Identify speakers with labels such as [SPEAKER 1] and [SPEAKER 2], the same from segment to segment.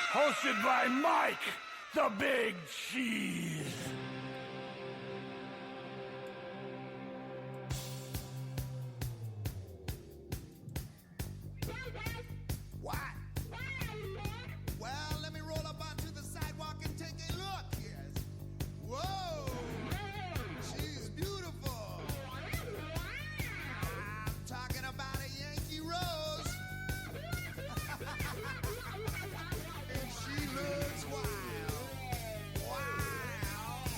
[SPEAKER 1] Hosted by Mike, the Big Cheese.
[SPEAKER 2] What? Well, let me roll up onto the sidewalk and take a look. Yes. Whoa! She's beautiful. I'm talking about a Yankee Rose. And she looks wild. Wow.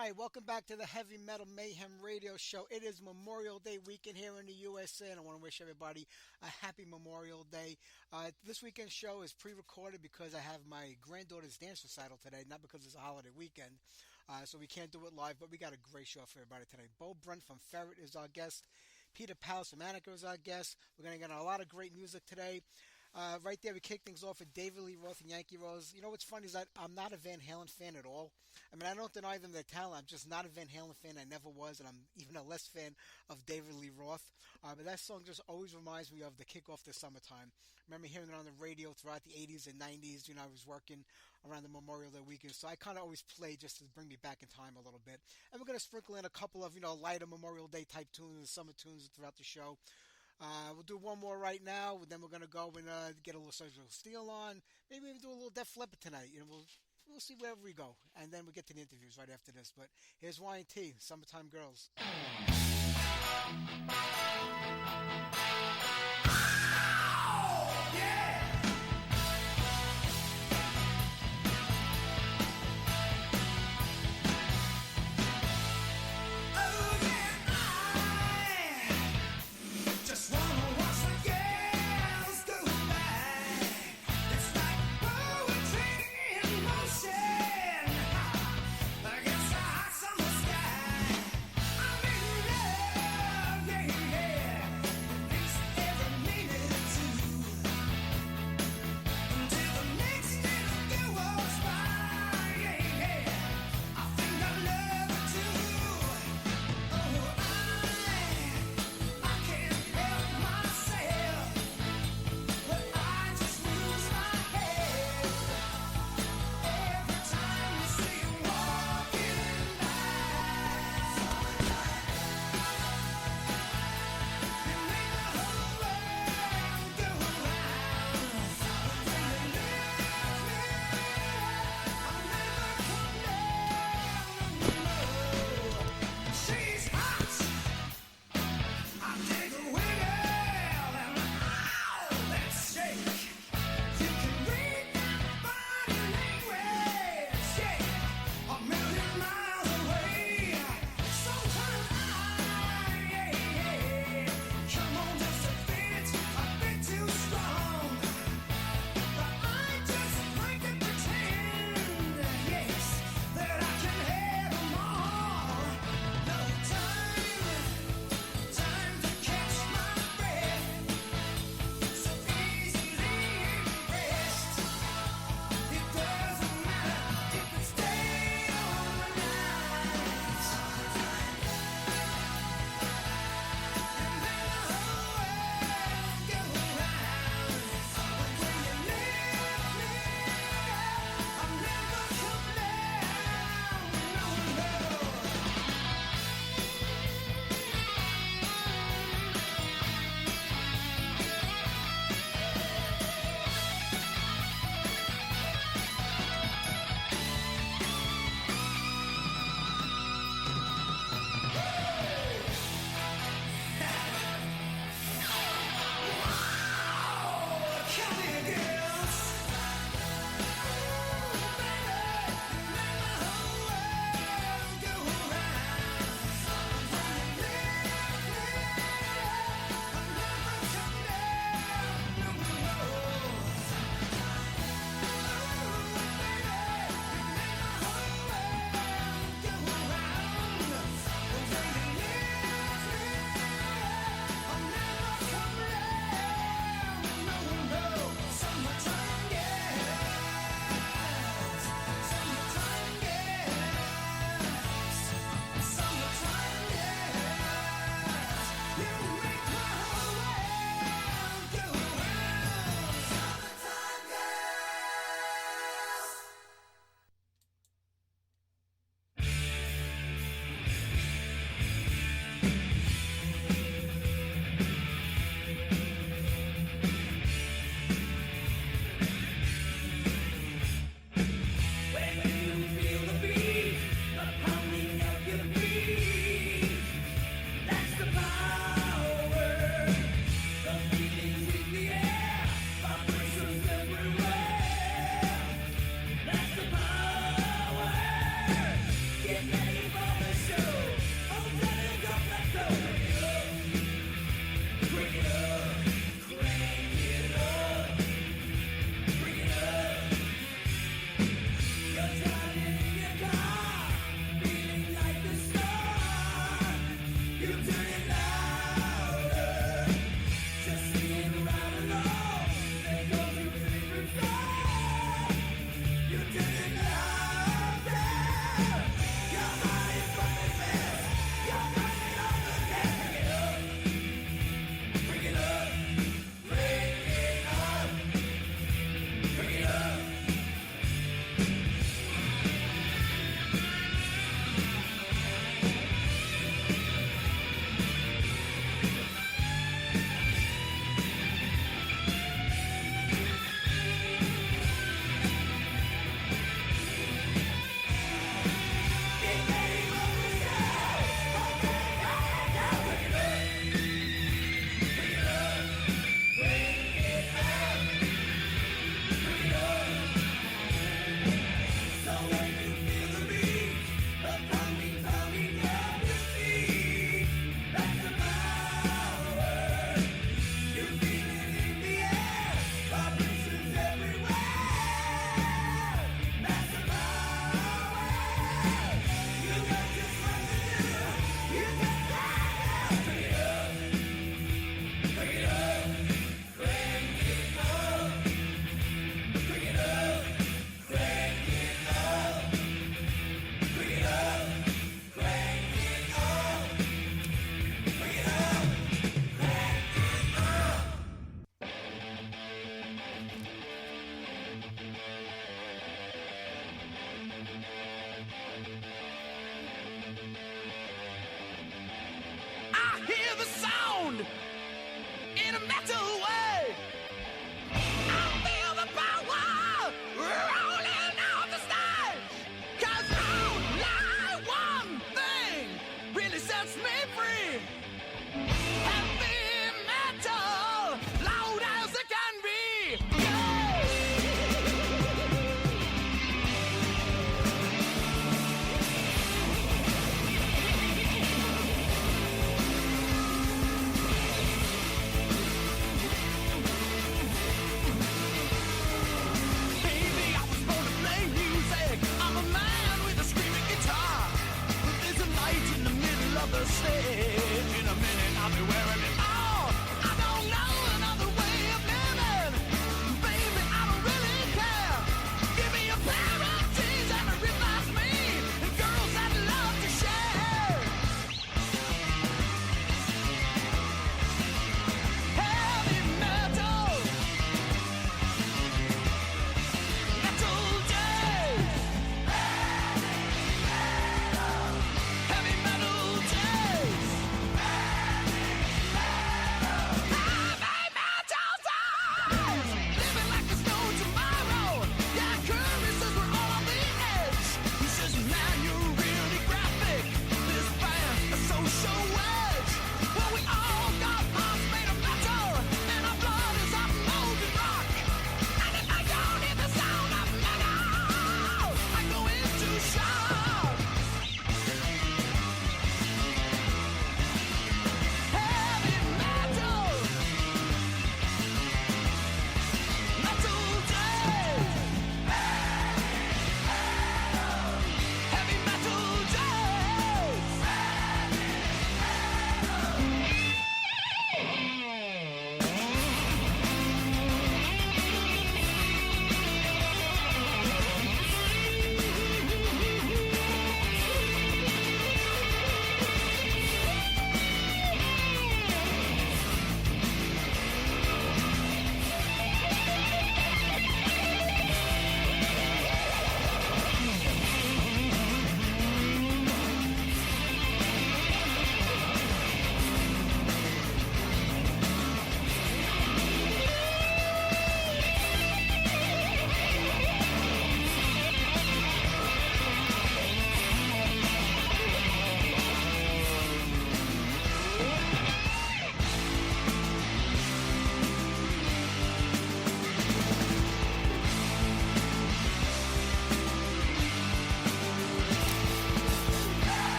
[SPEAKER 3] right, welcome back to the Heavy Metal Mayhem Radio Show. It is Memorial Day weekend here in the USA, and I want to wish everybody a happy Memorial Day. This weekend's show is pre-recorded because I have my granddaughter's dance recital today, not because it's a holiday weekend, so we can't do it live, but we got a great show for everybody today. Beau Brent from Ferrett is our guest. Peter Pallis from Anaka is our guest. We're going to get a lot of great music today. Right there, we kick things off with David Lee Roth and Yankee Rose. You know what's funny is that I'm not a Van Halen fan at all. I mean, I don't deny them their talent. I'm just not a Van Halen fan. I never was, and I'm even a less fan of David Lee Roth. But that song just always reminds me of the kickoff to summertime. I remember hearing it on the radio throughout the 80s and 90s. You know, I was working around the Memorial Day weekend, so I kind of always play just to bring me back in time a little bit. And we're going to sprinkle in a couple of, lighter Memorial Day type tunes and summer tunes throughout the show. We'll do one more right now, then we're going to go and get a little Surgical Steel on. Maybe even do a little Def Leppard tonight. We'll see wherever we go. And then we'll get to the interviews right after this. But here's Y&T, Summertime Girls.
[SPEAKER 2] Against the hot summer sky, I'm in love.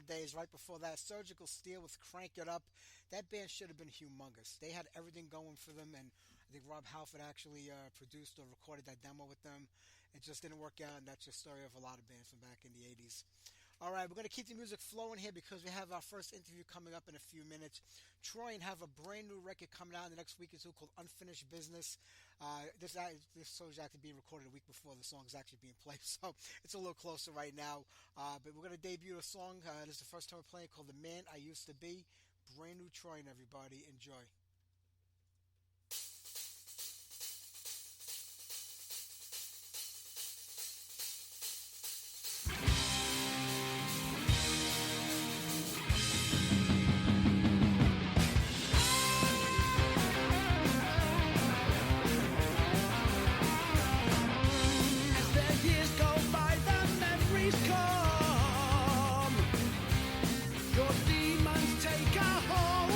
[SPEAKER 3] Wild Days. Right before that, Surgical Steel with Crank It Up. That band should have been humongous. They had everything going for them, and I think Rob Halford actually produced or recorded that demo with them. It just didn't work out, and that's the story of a lot of bands from back in the 80s. All right, we're going to keep the music flowing here because we have our first interview coming up in a few minutes. Troy and have a brand new record coming out in the next week or two called Unfinished Business. This song is actually being recorded a week before the song is actually being played, so it's a little closer right now. But we're going to debut a song. This is the first time we're playing, called The Man I Used to Be. Brand new Troy and everybody. Enjoy.
[SPEAKER 4] Your demons take a hold.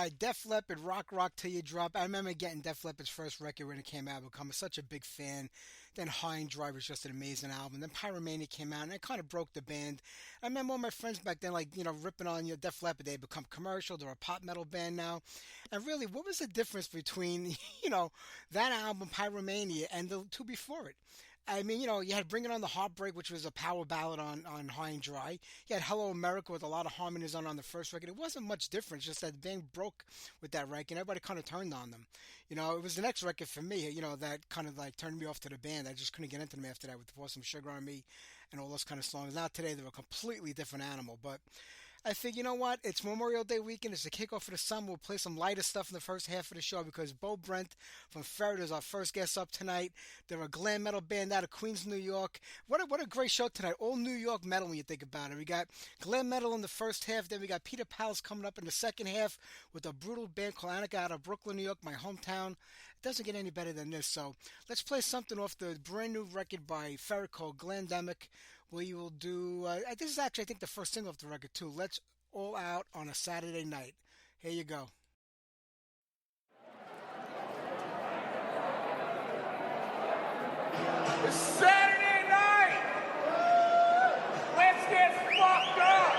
[SPEAKER 3] right, Def Leppard, Rock Till You Drop. I remember getting Def Leppard's first record when it came out. I became such a big fan. Then High and Dry was just an amazing album. Then Pyromania came out, and it kind of broke the band. I remember all my friends back then, like, ripping on Def Leppard. They had become commercial. They're a pop metal band now. And really, what was the difference between, that album, Pyromania, and the two before it? I mean, you had Bring It On the Heartbreak, which was a power ballad on High and Dry. You had Hello America with a lot of harmonies on the first record. It wasn't much different, just that the band broke with that record, and everybody kind of turned on them. It was the next record for me, that kind of like turned me off to the band. I just couldn't get into them after that with Pour Some Sugar on Me and all those kind of songs. Now today, they're a completely different animal, but I think, you know what? It's Memorial Day weekend. It's the kickoff for the summer. We'll play some lighter stuff in the first half of the show because Beau Brent from Ferrett is our first guest up tonight. They're a glam metal band out of Queens, New York. What a great show tonight. All New York metal when you think about it. We got glam metal in the first half. Then we got Peter Pallis coming up in the second half with a brutal band called Anaka out of Brooklyn, New York, my hometown. It doesn't get any better than this. So let's play something off the brand new record by Ferrett called Glamdemic. We will do, this is actually, I think, the first single of the record, too. Let's All Out on a Saturday Night. Here you go.
[SPEAKER 1] It's Saturday night! Let's get fucked up!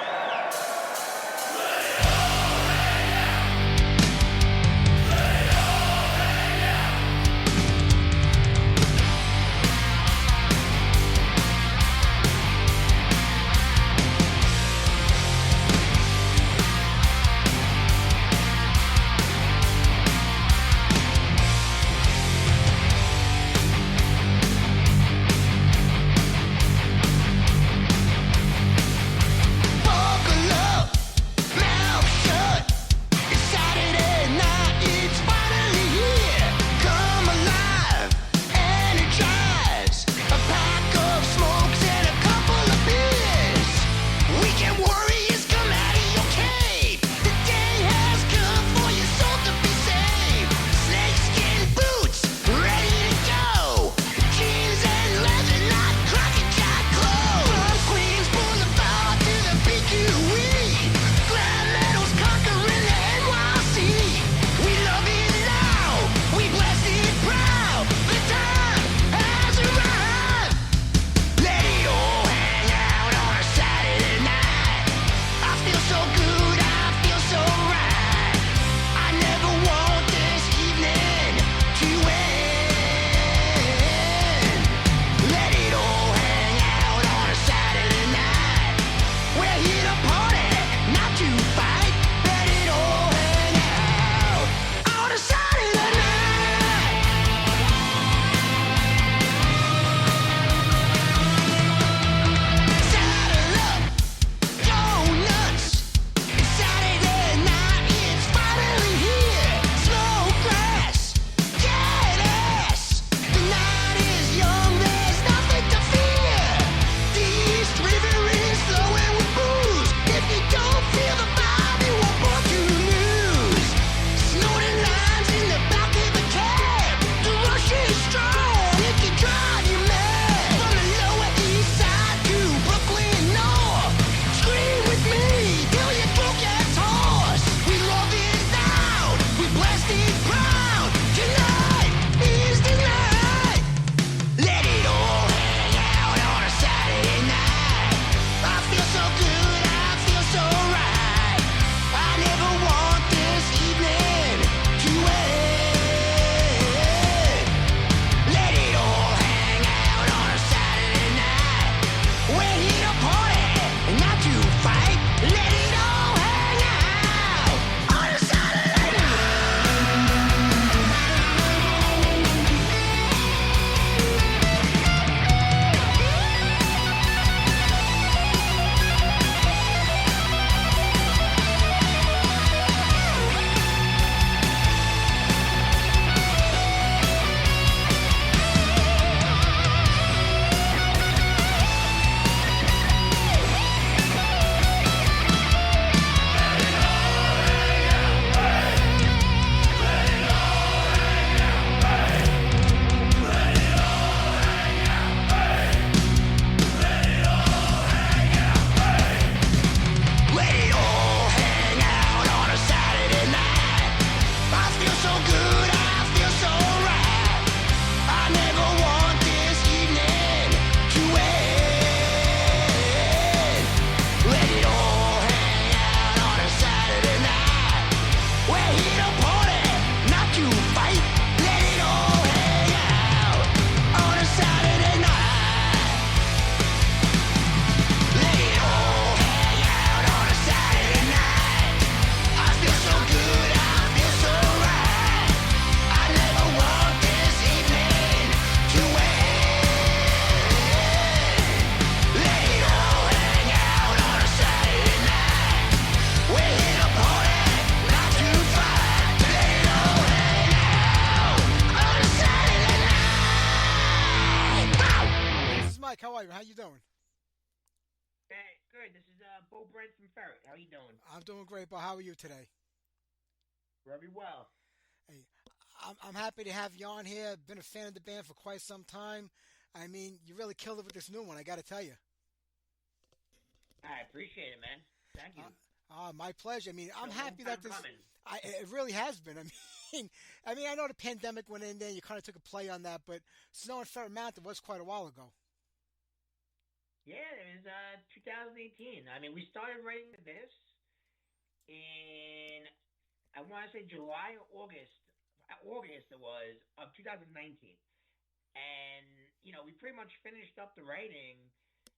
[SPEAKER 4] from Ferrett. How you doing?
[SPEAKER 3] I'm doing great, but how are you today?
[SPEAKER 4] Very well.
[SPEAKER 3] Hey, I'm happy to have you on here. Been a fan of the band for quite some time. I mean, you really killed it with this new one, I got to tell you.
[SPEAKER 4] I appreciate it, man. Thank you.
[SPEAKER 3] My pleasure. I mean, I'm
[SPEAKER 4] So
[SPEAKER 3] happy
[SPEAKER 4] long
[SPEAKER 3] that
[SPEAKER 4] time
[SPEAKER 3] this.
[SPEAKER 4] coming.
[SPEAKER 3] It really has been. I know the pandemic went in there. You kind of took a play on that, but Snow and Ferret Mountain was quite a while ago.
[SPEAKER 4] Yeah, it was 2018. I mean, we started writing this in, I want to say July or August. August it was, of 2019. And, we pretty much finished up the writing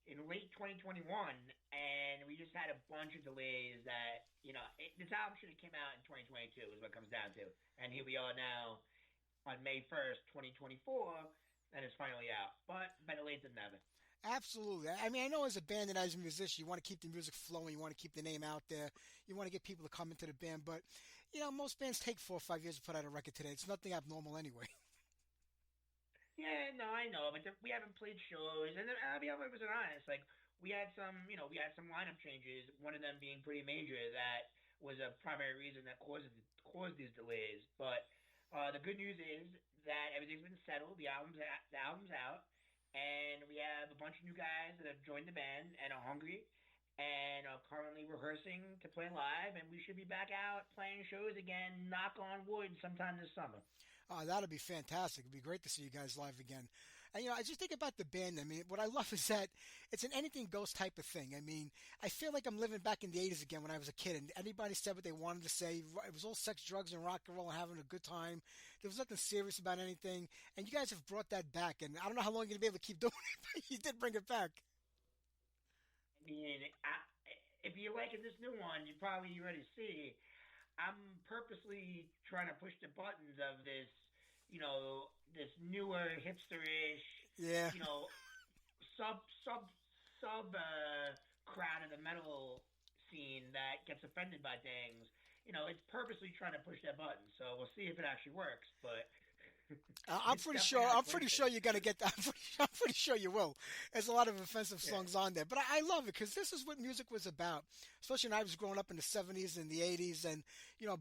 [SPEAKER 4] in late 2021, and we just had a bunch of delays that, this album should have came out in 2022 is what it comes down to. And here we are now on May 1st, 2024, and it's finally out. But better late than never.
[SPEAKER 3] Absolutely. I mean, I know as a band and as a musician, you want to keep the music flowing. You want to keep the name out there. You want to get people to come into the band. But, most bands take 4 or 5 years to put out a record today. It's nothing abnormal anyway.
[SPEAKER 4] Yeah, no, I know, but we haven't played shows, and then I'll be 100% honest. Like we had some lineup changes. One of them being pretty major. That was a primary reason that caused these delays. But the good news is that everything's been settled. The album's out, and we have a bunch of new guys that have joined the band and are hungry, and are currently rehearsing to play live. And we should be back out playing shows again. Knock on wood, sometime this summer.
[SPEAKER 3] That'll be fantastic. It'd be great to see you guys live again. And, I just think about the band. I mean, what I love is that it's an anything goes type of thing. I mean, I feel like I'm living back in the 80s again when I was a kid, and anybody said what they wanted to say. It was all sex, drugs, and rock and roll and having a good time. There was nothing serious about anything. And you guys have brought that back. And I don't know how long you're going to be able to keep doing it, but you did bring it back.
[SPEAKER 4] I mean, if you're liking this new one, you probably already see. I'm purposely trying to push the buttons of this, this newer hipsterish,
[SPEAKER 3] Yeah.
[SPEAKER 4] sub crowd of the metal scene that gets offended by things. It's purposely trying to push that button. So we'll see if it actually works. But
[SPEAKER 3] I'm pretty sure you're gonna get that. I'm pretty sure you will. There's a lot of offensive songs on there, but I love it because this is what music was about. Especially when I was growing up in the '70s and the '80s, and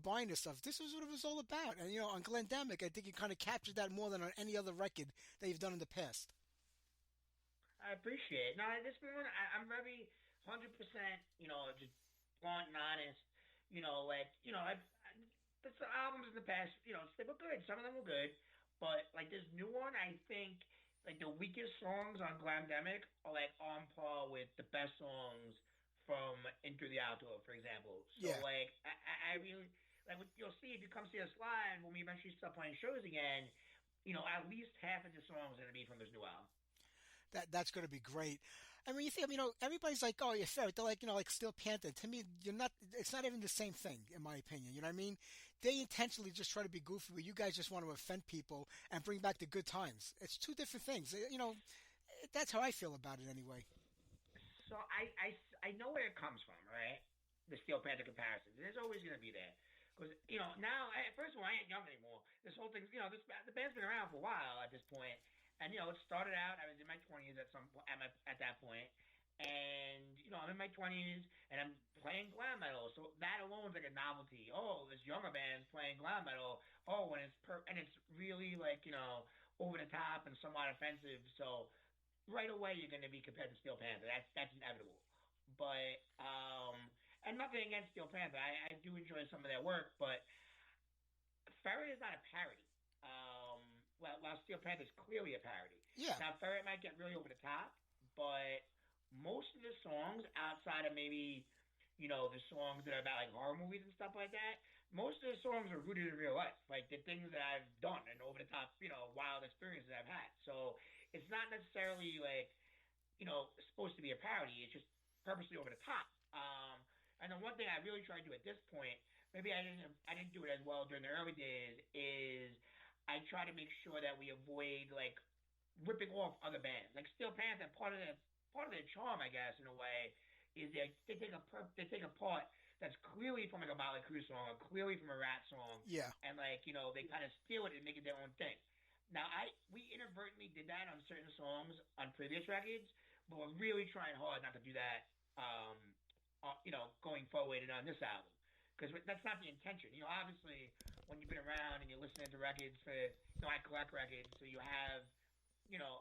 [SPEAKER 3] buying this stuff. This is what it was all about. And on Glendemic, I think you kind of captured that more than on any other record that you've done in the past.
[SPEAKER 4] I appreciate it. Now this one, I'm very 100%, just blunt and honest. I've the albums in the past, they were good. Some of them were good. But, this new one, I think, the weakest songs on Glamdemic are, on par with the best songs from Into the Outdoor, for example. So,
[SPEAKER 3] Yeah.
[SPEAKER 4] I really, you'll see if you come see us live, when we eventually start playing shows again, at least half of the songs are going to be from this new album.
[SPEAKER 3] That's going to be great. I mean, you think, everybody's like, oh, you're Ferret. They're like Steel Panther. To me, it's not even the same thing, in my opinion. You know what I mean? They intentionally just try to be goofy, but you guys just want to offend people and bring back the good times. It's two different things. That's how I feel about it anyway.
[SPEAKER 4] So I know where it comes from, right? The Steel Panther comparison. There's always going to be there. Because, now, first of all, I ain't young anymore. This whole thing's, the band's been around for a while at this point. And, it started out, I was in my 20s at that point. And, I'm in my 20s, and I'm playing glam metal. So that alone is like a novelty. Oh, this younger band's playing glam metal. Oh, and it's really, over the top and somewhat offensive. So right away you're going to be compared to Steel Panther. That's inevitable. But, and nothing against Steel Panther. I do enjoy some of their work, but Ferrett is not a parody. While Steel Panther is clearly a parody.
[SPEAKER 3] Yeah.
[SPEAKER 4] Now, Ferrett might get really over the top, but most of the songs, outside of maybe, the songs that are about, horror movies and stuff like that, most of the songs are rooted in real life. The things that I've done and over the top, wild experiences I've had. So it's not necessarily, supposed to be a parody. It's just purposely over the top. And the one thing I really try to do at this point, maybe I didn't do it as well during the early days, is I try to make sure that we avoid ripping off other bands. Steel Panther, part of their charm, I guess, in a way, is they take a part that's clearly from a Motley Crue song or clearly from a Rat song,
[SPEAKER 3] Yeah.
[SPEAKER 4] and they kind of steal it and make it their own thing. Now we inadvertently did that on certain songs on previous records, but we're really trying hard not to do that going forward and on this album, because that's not the intention. Obviously, when you've been around and you're listening to records for, I collect records, so you have, you know,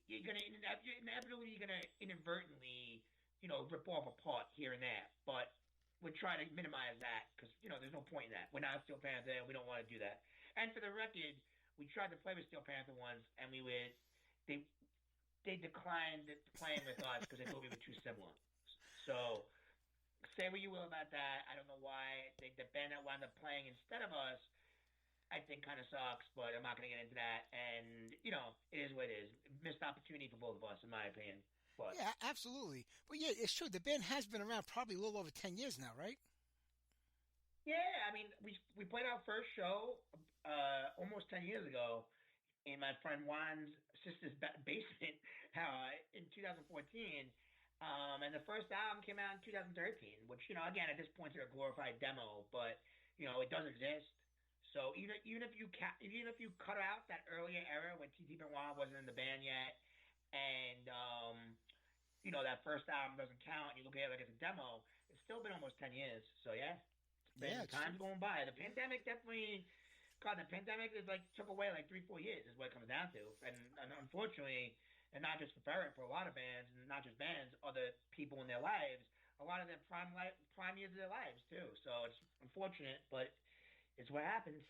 [SPEAKER 4] inevitably you're gonna inadvertently, rip off a part here and there, but we try to minimize that because there's no point in that. We're not Steel Panther, and we don't want to do that. And for the record, we tried to play with Steel Panther once, and they they declined playing with us because they thought we were too similar. So say what you will about that. I don't know why the band that wound up playing instead of us, I think kind of sucks, but I'm not going to get into that. And it is what it is. Missed opportunity for both of us, in my opinion. But
[SPEAKER 3] Yeah, absolutely. But yeah, it's true. The band has been around probably a little over 10 years now, right?
[SPEAKER 4] yeah, I mean, we played our first show almost 10 years ago in my friend Juan's sister's basement in 2014. And the first album came out in 2013, which, again, at this point, it's a glorified demo, but, it does exist. So even if you cut out that earlier era when T.T. Benoit wasn't in the band yet, and that first album doesn't count, and you look at it like it's a demo, it's still been almost 10 years. So yeah, time's going by. The pandemic definitely. God, the pandemic is took away 3-4 years is what it comes down to, and unfortunately, and not just for Ferrett, for a lot of bands, and not just bands, other people in their lives, a lot of their prime years of their lives too. So it's unfortunate, but it's what happens.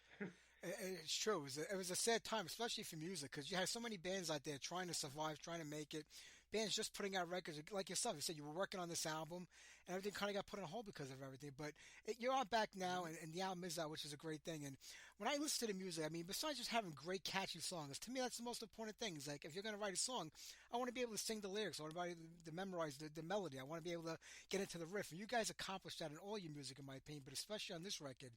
[SPEAKER 3] It's true. It was a sad time, especially for music, because you had so many bands out there trying to survive, trying to make it. Bands just putting out records like yourself. You said you were working on this album, and everything kind of got put on hold because of everything. But you're out back now, and the album is out, which is a great thing. And when I listen to the music, I mean, besides just having great, catchy songs, to me that's the most important thing. Is if you're going to write a song, I want to be able to sing the lyrics. I want to be able to memorize the melody. I want to be able to get into the riff. And you guys accomplished that in all your music, in my opinion, but especially on this record.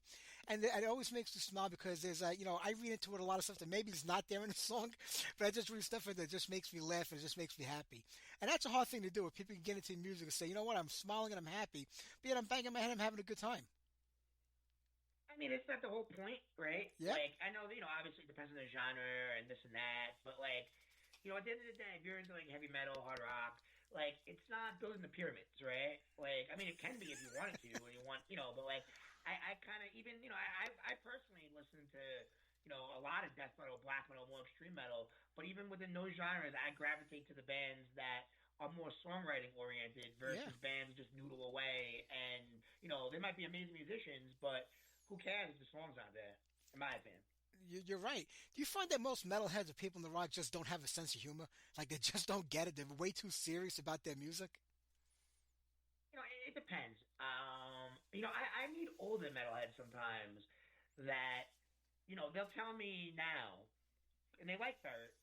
[SPEAKER 3] And it always makes me smile because there's, I read into it a lot of stuff that maybe is not there in the song, but I just read stuff that just makes me laugh and it just makes me happy. And that's a hard thing to do. If people can get into music and say, you know what, I'm smiling and I'm happy, but yet I'm banging my head, I'm having a good time.
[SPEAKER 4] I mean, it's not the whole point, right?
[SPEAKER 3] Yeah.
[SPEAKER 4] I know, obviously it depends on the genre and this and that, but at the end of the day, if you're into heavy metal, hard rock, it's not building the pyramids, right? I mean, it can be if you wanted to, or you want, but I kind of even, I personally listen to, a lot of death metal, black metal, more extreme metal, but even within those genres, I gravitate to the bands that are more songwriting oriented versus bands that just noodle away, and they might be amazing musicians, but who cares if the songs aren't there, in my opinion.
[SPEAKER 3] You're right. Do you find that most metalheads or people in the rock just don't have a sense of humor? They just don't get it. They're way too serious about their music?
[SPEAKER 4] It depends. I meet older metalheads sometimes that, they'll tell me now, and they like Ferret,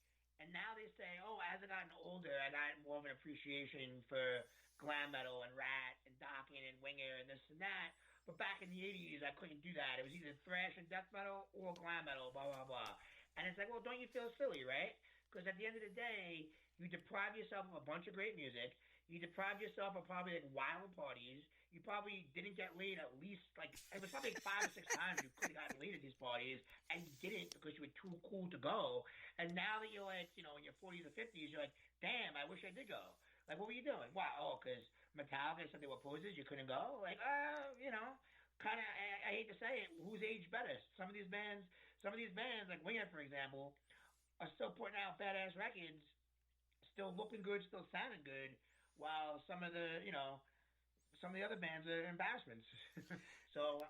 [SPEAKER 4] and now they say, oh, as I gotten older, I got more of an appreciation for glam metal and Rat and Dokken and Winger and this and that. But back in the 80s, I couldn't do that. It was either thrash and death metal or glam metal, blah, blah, blah. And it's well, don't you feel silly, right? Because at the end of the day, you deprive yourself of a bunch of great music. You deprived yourself of probably wild parties. You probably didn't get laid at least it was probably 5 or 6 times you could have gotten laid at these parties, and you didn't because you were too cool to go. And now that you're in your 40s or 50s, you're damn, I wish I did go. What were you doing? Wow, oh, because Metallica said they were posers, you couldn't go. Kind of. I hate to say it, who's aged better? Some of these bands, like Winger, for example, are still putting out badass records, still looking good, still sounding good. While some of the other bands are embarrassments. So,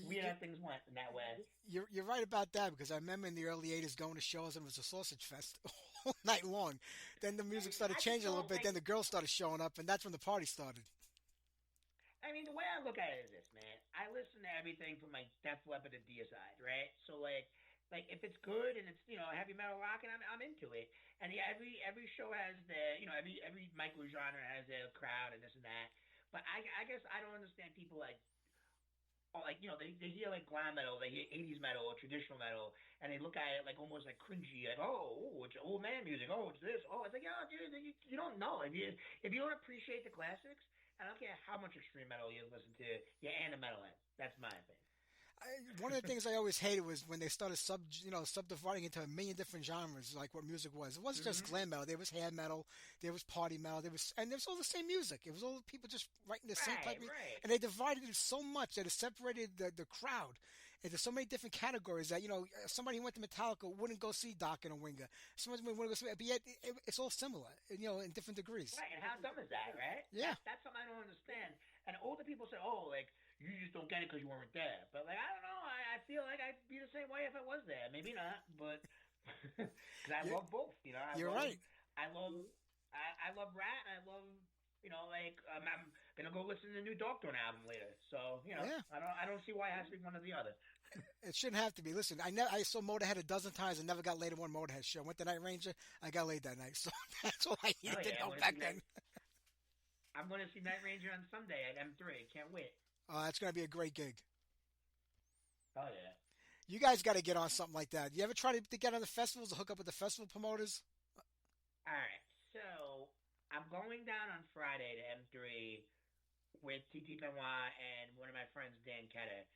[SPEAKER 4] weird how things went in that way.
[SPEAKER 3] You're right about that, because I remember in the early 80s going to shows and it was a sausage fest all night long. Then the music started changing a little bit, then the girls started showing up, and that's when the party started.
[SPEAKER 4] I mean, the way I look at it is this, man. I listen to everything from Def Leppard to Deicide, right? So, if it's good and it's heavy metal rock, and I'm into it. And every show has every micro genre has their crowd and this and that. But I guess I don't understand people they hear glam metal, they hear 80s metal or traditional metal, and they look at it almost cringy, oh, it's old man music, oh, it's this, oh, it's oh, dude, you don't know if you don't appreciate the classics. I don't care how much extreme metal you listen to, you're a metalhead. That's my opinion.
[SPEAKER 3] One of the things I always hated was when they started subdividing into a million different genres, like what music was. It wasn't just glam metal. There was hair metal, there was party metal, there was all the same music. It was all people just writing the same type of music.
[SPEAKER 4] Right.
[SPEAKER 3] And they divided it so much that it separated the crowd into so many different categories that, somebody who went to Metallica wouldn't go see Doc and a Winger. Somebody wouldn't go see it, but yet it's all similar, in different degrees.
[SPEAKER 4] Right, and how dumb is that, right?
[SPEAKER 3] Yeah.
[SPEAKER 4] That's something I don't understand. And older people say, oh, like, you just don't get it because you weren't there. But, like, I don't know. I feel like I'd be the same way if I was there. Maybe not, but because I love both.
[SPEAKER 3] Right.
[SPEAKER 4] I love Rat, and I love, I'm gonna go listen to the new Doctor album later. So, I don't see why it has to be one or the other.
[SPEAKER 3] It shouldn't have to be. Listen, I saw Motorhead a dozen times and never got laid at one Motorhead show. Went to Night Ranger, I got laid that night. So that's all I needed to know back then.
[SPEAKER 4] I'm going to see Night Ranger on Sunday at M3. Can't wait.
[SPEAKER 3] It's going to be a great gig.
[SPEAKER 4] Oh, yeah.
[SPEAKER 3] You guys got to get on something like that. You ever try to get on the festivals or hook up with the festival promoters?
[SPEAKER 4] All right. So I'm going down on Friday to M3 with TT Benoit and one of my friends, Dan Ketter.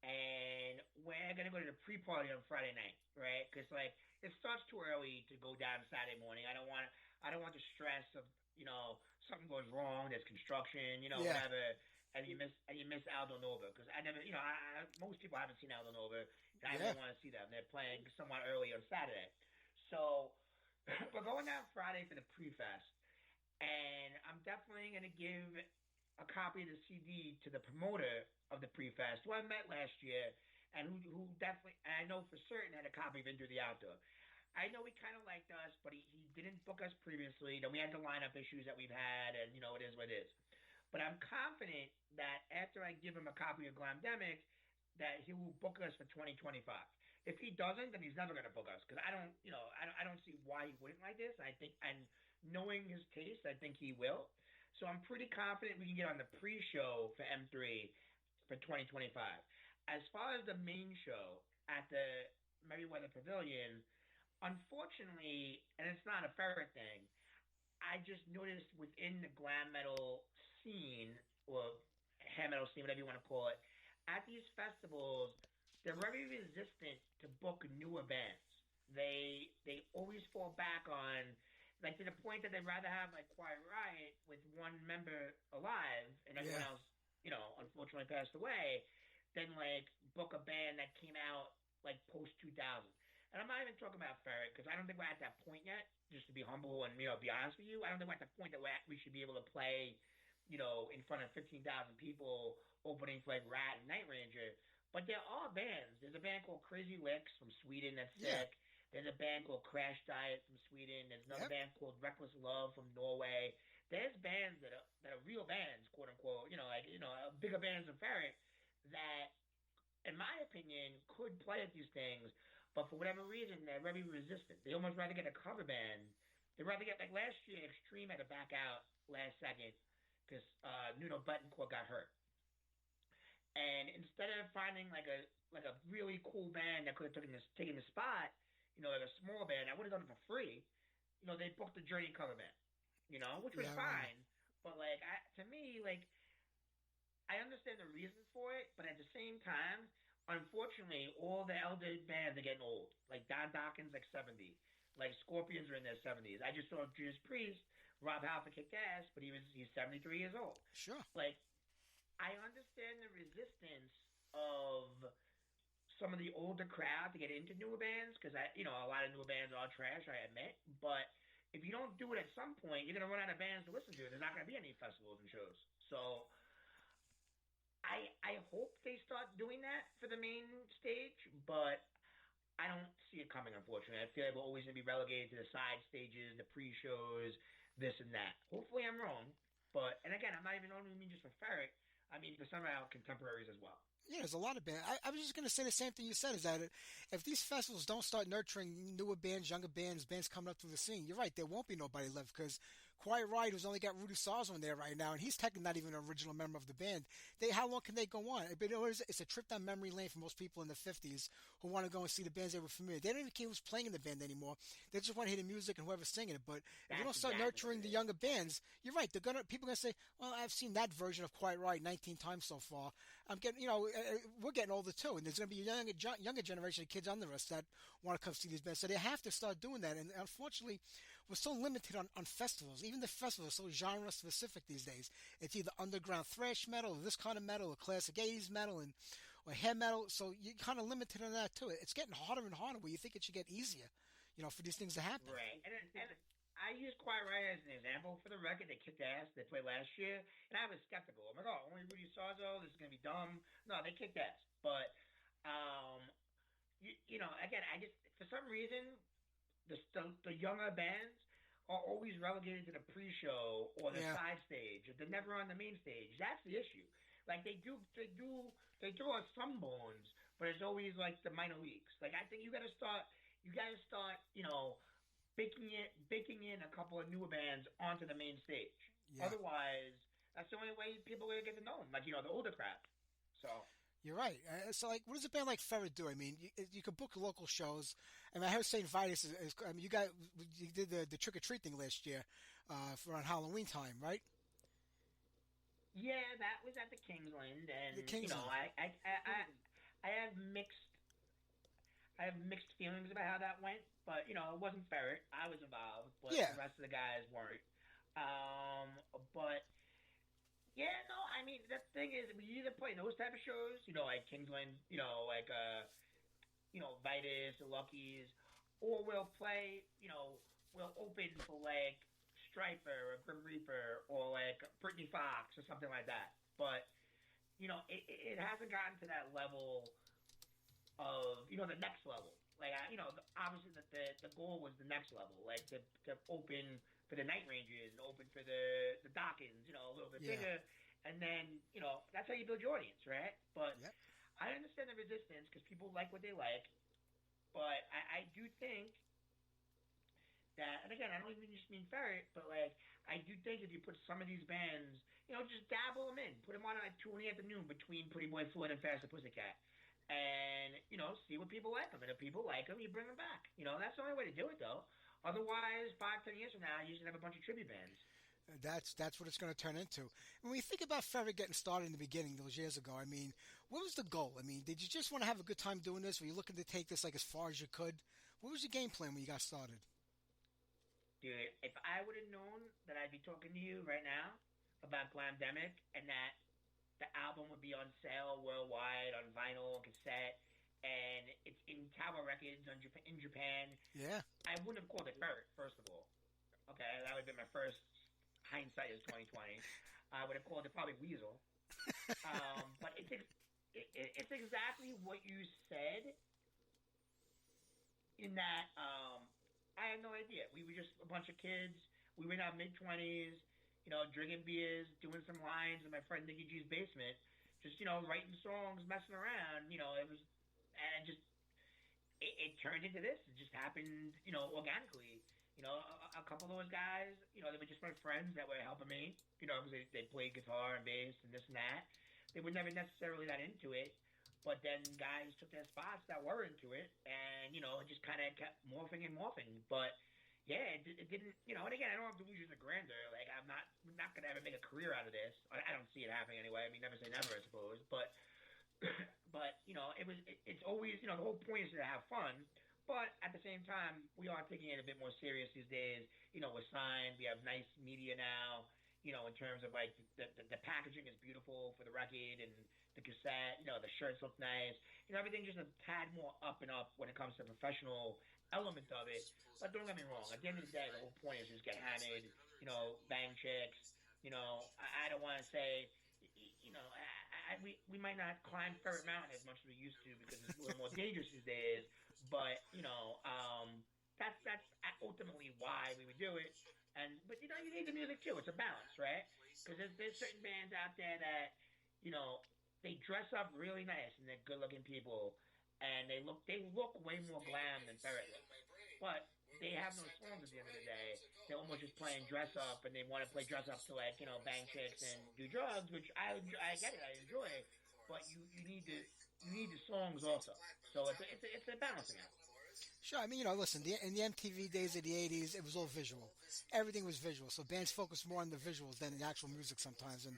[SPEAKER 4] And we're going to go to the pre-party on Friday night, right? Because, like, it starts too early to go down Saturday morning. I don't want the stress of, something goes wrong, there's construction, whatever. And you miss Aldo Nova because I never, most people haven't seen Aldo Nova. And I really want to see them. They're playing somewhat early on Saturday, so we're going down Friday for the pre-fest, and I'm definitely going to give a copy of the CD to the promoter of the pre-fest, who I met last year, and who definitely, and I know for certain had a copy of Into the Outdoor. I know he kind of liked us, but he didn't book us previously. Then we had the lineup issues that we've had, and it is what it is. But I'm confident that after I give him a copy of Glamdemic, that he will book us for 2025. If he doesn't, then he's never going to book us because I don't see why he wouldn't like this. I think, and knowing his taste, I think he will. So I'm pretty confident we can get on the pre-show for M3 for 2025. As far as the main show at the Merriweather Pavilion, unfortunately, and it's not a Ferrett thing, I just noticed within the glam metal scene, or hair metal scene, whatever you want to call it, at these festivals, they're very resistant to book newer bands. They always fall back on, like, to the point that they'd rather have, like, Quiet Riot with one member alive and everyone else, unfortunately passed away, than, like, book a band that came out, like, post-2000. And I'm not even talking about Ferrett, because I don't think we're at that point yet, just to be humble and, be honest with you. I don't think we're at the point that we should be able to play, in front of 15,000 people opening for, like, Rat and Night Ranger. But there are bands. There's a band called Crazy Licks from Sweden that's sick. There's a band called Crash Diet from Sweden. There's another band called Reckless Love from Norway. There's bands that are real bands, quote unquote, bigger bands than Ferrett that, in my opinion, could play at these things. But for whatever reason, they're very resistant. They almost rather get a cover band. They'd rather get, like, last year, Extreme had to back out last second because Nuno Bettencourt got hurt. And instead of finding like a really cool band that could have taken the spot, like a small band, I would have done it for free. They booked the Journey cover band, which was fine. But like, to me, like, I understand the reasons for it, but at the same time, unfortunately, all the elder bands are getting old. Like Don Dawkins, like 70. Like Scorpions are in their 70s. I just saw Judas Priest. Rob Halford kicked ass, but he's 73 years old.
[SPEAKER 3] Sure.
[SPEAKER 4] Like, I understand the resistance of some of the older crowd to get into newer bands because a lot of newer bands are trash, I admit. But if you don't do it at some point, you're gonna run out of bands to listen to. There's not gonna be any festivals and shows. So I hope they start doing that for the main stage, but I don't see it coming, unfortunately. I feel like we're always gonna be relegated to the side stages, the pre-shows, this and that. Hopefully I'm wrong, and again, I'm not even only mean just for Ferrett. I mean for some of our contemporaries as well.
[SPEAKER 3] Yeah, there's a lot of bands. I was just going to say the same thing you said, is that if these festivals don't start nurturing newer bands, younger bands, bands coming up through the scene, you're right, there won't be nobody left because, Quiet Riot, who's only got Rudy Sarzo in there right now, and he's technically not even an original member of the band. How long can they go on? But it's a trip down memory lane for most people in the 50s who want to go and see the bands they were familiar. They don't even care who's playing in the band anymore. They just want to hear the music and whoever's singing it. But if you don't start nurturing the younger bands, you're right. People are gonna say, "Well, I've seen that version of Quiet Riot 19 times so far. I'm getting, we're getting older too, and there's gonna be a younger generation of kids under us that want to come see these bands. So they have to start doing that. And unfortunately, we're so limited on festivals. Even the festivals are so genre specific these days. It's either underground thrash metal, or this kind of metal, or classic 80s metal, or hair metal. So you're kind of limited on that too. It's getting harder and harder where you think it should get easier, for these things to happen.
[SPEAKER 4] Right. And I use Quiet Riot as an example. For the record, they kicked ass. They played last year, and I was skeptical. I'm like, oh, only Rudy Sarzo. This is gonna be dumb. No, they kicked ass. But again, I just for some reason the younger bands are always relegated to the pre-show or the side stage. They're never on the main stage. That's the issue. Like they throw us some bones, but it's always like the minor leagues. Like I think you gotta start, baking in a couple of newer bands onto the main stage. Yeah. Otherwise, that's the only way people are gonna get to know them. Like the older crowd. So.
[SPEAKER 3] You're right. So, what does a band like Ferrett do? I mean, you could book local shows. I mean, I heard St. Vitus is. I mean, you did the trick or treat thing last year for around Halloween time, right?
[SPEAKER 4] Yeah, that was at the Kingsland, and
[SPEAKER 3] the Kingsland.
[SPEAKER 4] I have mixed feelings about how that went, but it wasn't Ferrett. I was involved, but the rest of the guys weren't. But. Yeah, no, I mean, the thing is, we either play those type of shows, like Kingsland, Vitus, the Luckies, or we'll play, we'll open for, like, Striper or Grim Reaper or, like, Britney Fox or something like that. But, it hasn't gotten to that level of, the next level. Like, obviously the goal was the next level, like, to open for the Night Rangers and open for the Dawkins, a little bit bigger. And then, that's how you build your audience, right? But I understand the resistance because people like what they like. But I do think that, and again, I don't even just mean Ferrett, but, like, I do think if you put some of these bands, just dabble them in. Put them on at 2 in the afternoon between Pretty Boy Floyd and Faster Pussycat. And, see what people like them. And if people like them, you bring them back. That's the only way to do it, though. Otherwise, 5-10 years from now, you're just going to have a bunch of tribute bands.
[SPEAKER 3] That's what it's going to turn into. When we think about Ferrett getting started in the beginning, those years ago, I mean, what was the goal? I mean, did you just want to have a good time doing this? Were you looking to take this, like, as far as you could? What was your game plan when you got started?
[SPEAKER 4] Dude, if I would have known that I'd be talking to you right now about Glamdemic and that the album would be on sale worldwide on vinyl, cassette, and it's in Tower Records in Japan.
[SPEAKER 3] Yeah.
[SPEAKER 4] I wouldn't have called it Ferrett, first of all. Okay, that would have been my first hindsight is 2020. I would have called it probably Weasel. But it's exactly what you said in that I had no idea. We were just a bunch of kids. We were in our mid-20s, drinking beers, doing some lines in my friend Nicky G's basement, just, writing songs, messing around. It turned into this. It just happened, organically. A couple of those guys, they were just my friends that were helping me, because they played guitar and bass and this and that. They were never necessarily that into it, but then guys took their spots that were into it, and, it just kind of kept morphing and morphing. But, yeah, it didn't, and again, I don't have delusions of grandeur. Like, I'm not going to ever make a career out of this. I don't see it happening anyway. I mean, never say never, I suppose. But it's always, the whole point is to have fun. But at the same time, we are taking it a bit more serious these days. We're signed. We have nice media now, in terms of, like, the packaging is beautiful for the record and the cassette. The shirts look nice. Everything's just a tad more up and up when it comes to the professional element of it. But don't get me wrong. At the end of the day, the whole point is just get hammered, bang chicks. I don't want to say, we might not climb Ferret Mountain as much as we used to because it's a little more dangerous these days. But that's ultimately why we would do it. But you need the music too. It's a balance, right? Because there's certain bands out there that they dress up really nice and they're good looking people, and they look way more glam than Ferret look. But they have no songs at the end of the day. They're almost just playing dress up, and they want to play dress up to like bang chicks and do drugs, which I get it, I enjoy it, but you need the songs also. So it's a balancing act.
[SPEAKER 3] Sure. I mean, listen, in the MTV days of the '80s, it was all visual. Everything was visual. So bands focused more on the visuals than the actual music sometimes. And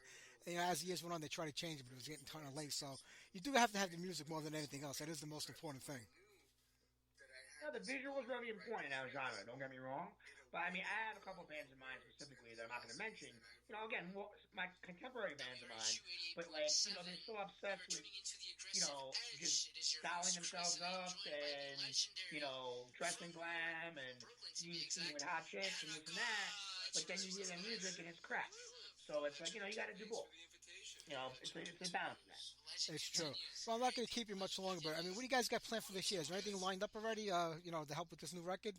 [SPEAKER 3] as the years went on, they tried to change it, but it was getting kind of late. So you do have to have the music more than anything else. That is the most important thing.
[SPEAKER 4] No, the visual is really important in our genre. Don't get me wrong, but I mean, I have a couple of bands in mind specifically that I'm not going to mention. Again, my contemporary bands of mine, but like, they're so obsessed with, just styling themselves up and, dressing glam and being with hot chicks and this and that. But then you hear their music and it's crap. So it's like, you got to do both. It's a balance in that.
[SPEAKER 3] It's true. Well, I'm not going to keep you much longer, but I mean, what do you guys got planned for this year? Is there anything lined up already? To help with this new record.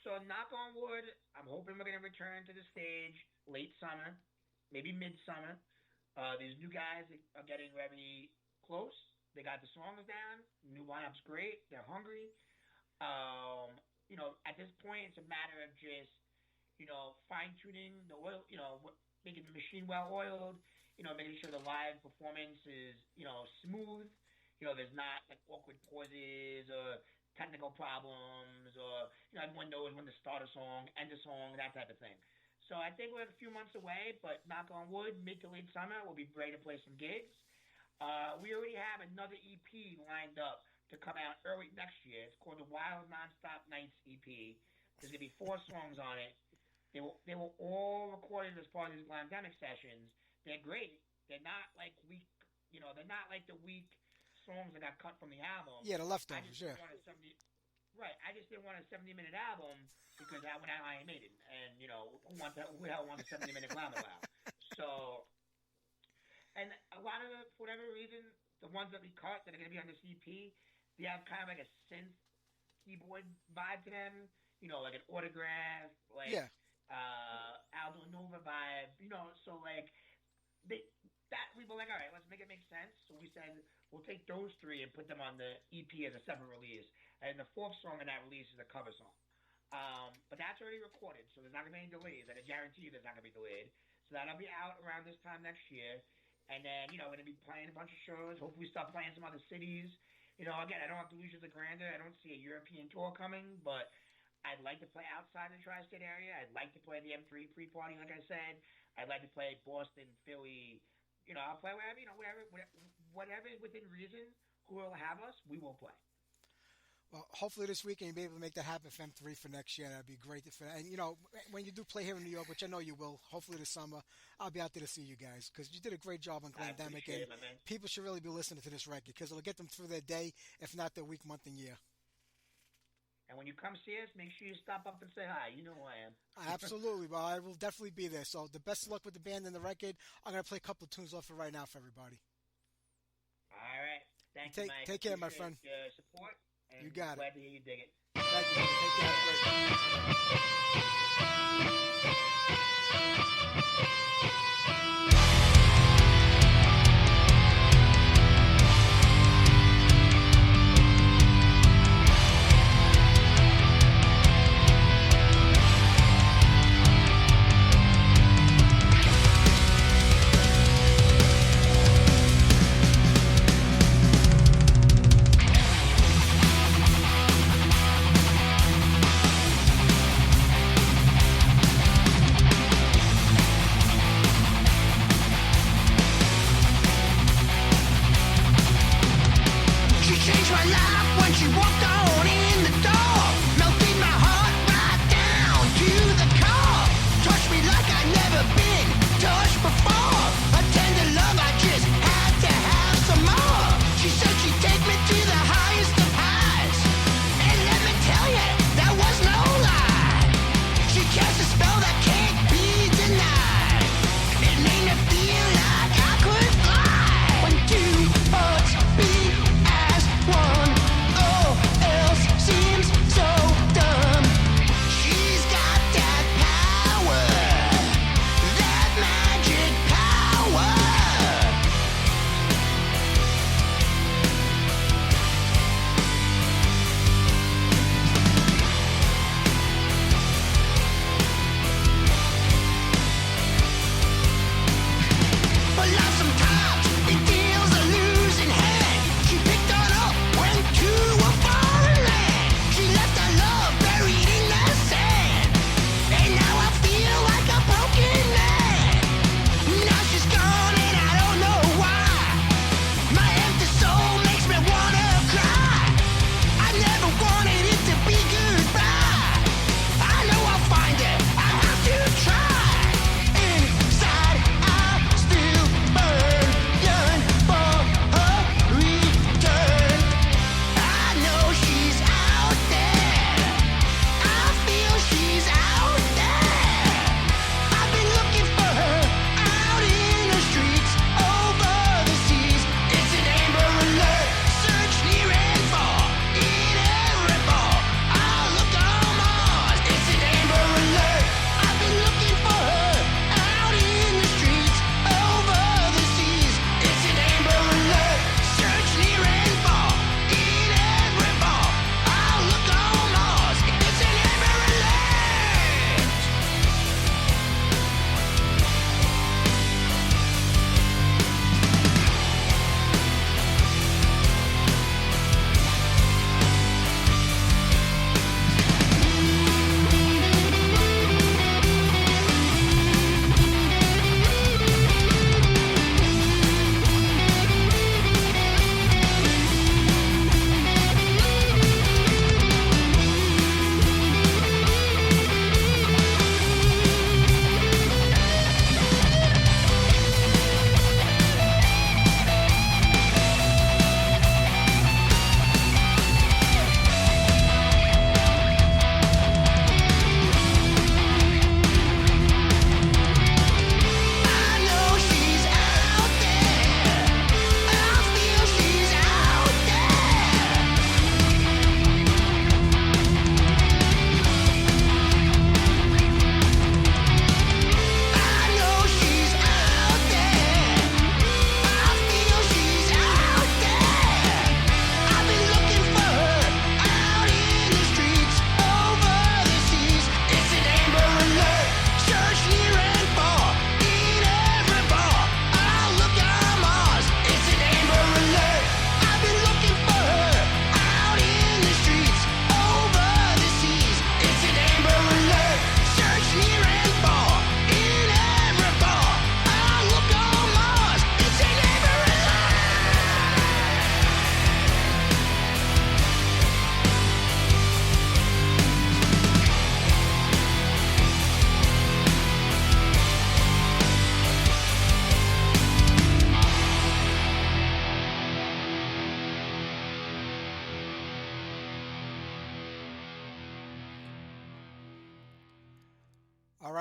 [SPEAKER 4] So knock on wood, I'm hoping we're going to return to the stage late summer, maybe midsummer. These new guys are getting very close. They got the songs down. New lineup's great. They're hungry. At this point, it's a matter of just, fine tuning the oil. Making the machine well oiled. Making sure the live performance is, smooth. There's not like awkward pauses or technical problems or, everyone knows when to start a song, end a song, that type of thing. So I think we're a few months away, but knock on wood, mid to late summer, we'll be ready to play some gigs. We already have another EP lined up to come out early next year. It's called the Wild Nonstop Nights EP. There's going to be 4 songs on it. They were all recorded as part of these Glamdemic sessions. They're great. They're not like weak, they're not like the weak songs that got cut from the album.
[SPEAKER 3] Yeah, the leftovers, yeah.
[SPEAKER 4] I just didn't want a 70-minute album because I went out Iron Maiden. And, who the hell wants a 70-minute glam album? So, and a lot of the, for whatever reason, the ones that we cut that are going to be on this EP, they have kind of like a synth keyboard vibe to them. Like an Autograph, like Aldo Nova vibe. So like, we were like, all right, let's make it make sense. So we said we'll take those 3 and put them on the EP as a separate release. And the 4th song in that release is a cover song. But that's already recorded, so there's not going to be any delays. And I guarantee you there's not going to be delayed. So that'll be out around this time next year. And then, we're going to be playing a bunch of shows. Hopefully start playing some other cities. Again, I don't have Delusions of Grandeur. I don't see a European tour coming, but I'd like to play outside the tri-state area. I'd like to play the M3 pre-party, like I said. I'd like to play Boston, Philly. I'll play wherever, whatever is within reason. Who will have us, we will play.
[SPEAKER 3] Well, hopefully this weekend you'll be able to make that happen for M3 for next year. That'd be great. And, when you do play here in New York, which I know you will, hopefully this summer, I'll be out there to see you guys because you did a great job on Glamdemic. And people should really be listening to this record because it'll get them through their day, if not their week, month, and year.
[SPEAKER 4] And when you come see us, make sure you stop up and say hi. You know who I am.
[SPEAKER 3] Absolutely. Well, I will definitely be there. So the best of luck with the band and the record. I'm going to play a couple of tunes off it right now for everybody.
[SPEAKER 4] All right. Thank you, Mike.
[SPEAKER 3] Take care, my friend.
[SPEAKER 4] Your support. And
[SPEAKER 3] you got
[SPEAKER 4] glad to hear you dig it.
[SPEAKER 3] Thank you. Take care. Have a great day.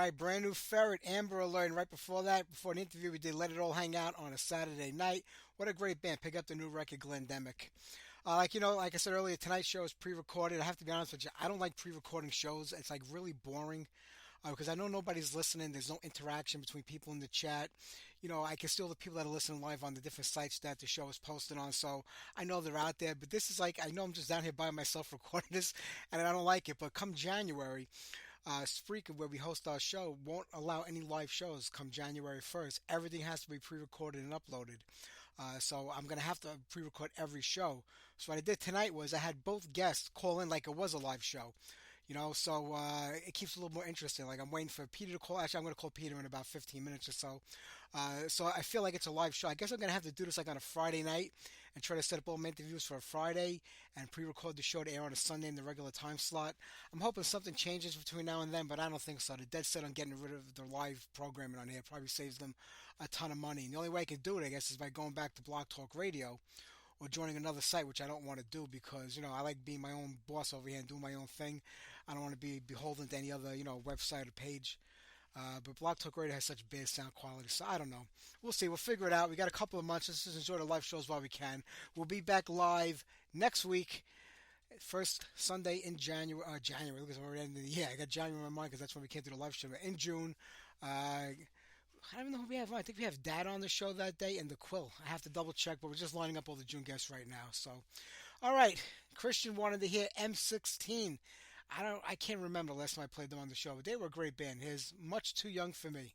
[SPEAKER 3] right, brand new Ferrett, Amber Alert. And right before that, before the interview, we did Let It All Hang Out on a Saturday night. What a great band. Pick up the new record, Glendemic. Like I said earlier, tonight's show is pre-recorded. I have to be honest with you, I don't like pre-recording shows. It's like really boring because I know nobody's listening. There's no interaction between people in the chat. I can still the people that are listening live on the different sites that the show is posted on. So I know they're out there, but this is like, I know I'm just down here by myself recording this and I don't like it. But come January, Spreaker, where we host our show, won't allow any live shows come January 1st. Everything has to be pre-recorded and uploaded. So I'm going to have to pre-record every show. So what I did tonight was I had both guests call in like it was a live show. So it keeps it a little more interesting. Like I'm waiting for Peter to call. Actually, I'm going to call Peter in about 15 minutes or so. So I feel like it's a live show. I guess I'm going to have to do this like on a Friday night and try to set up all my interviews for a Friday and pre-record the show to air on a Sunday in the regular time slot. I'm hoping something changes between now and then, but I don't think so. They're dead set on getting rid of their live programming on here. It probably saves them a ton of money. And the only way I can do it, I guess, is by going back to Blog Talk Radio or joining another site, which I don't want to do because, I like being my own boss over here and doing my own thing. I don't want to be beholden to any other, website or page. But Blog Talk Radio has such bad sound quality, so I don't know. We'll see. We'll figure it out. We got a couple of months. Let's just enjoy the live shows while we can. We'll be back live next week, first Sunday in January. Look, it's already ending the year. I got January in my mind because that's when we can't do the live show. In June, I don't even know who we have. I think we have Dad on the show that day and the Quill. I have to double check, but we're just lining up all the June guests right now. So, all right. Christian wanted to hear M16. I can't remember the last time I played them on the show, but they were a great band. It's Much Too Young for Me.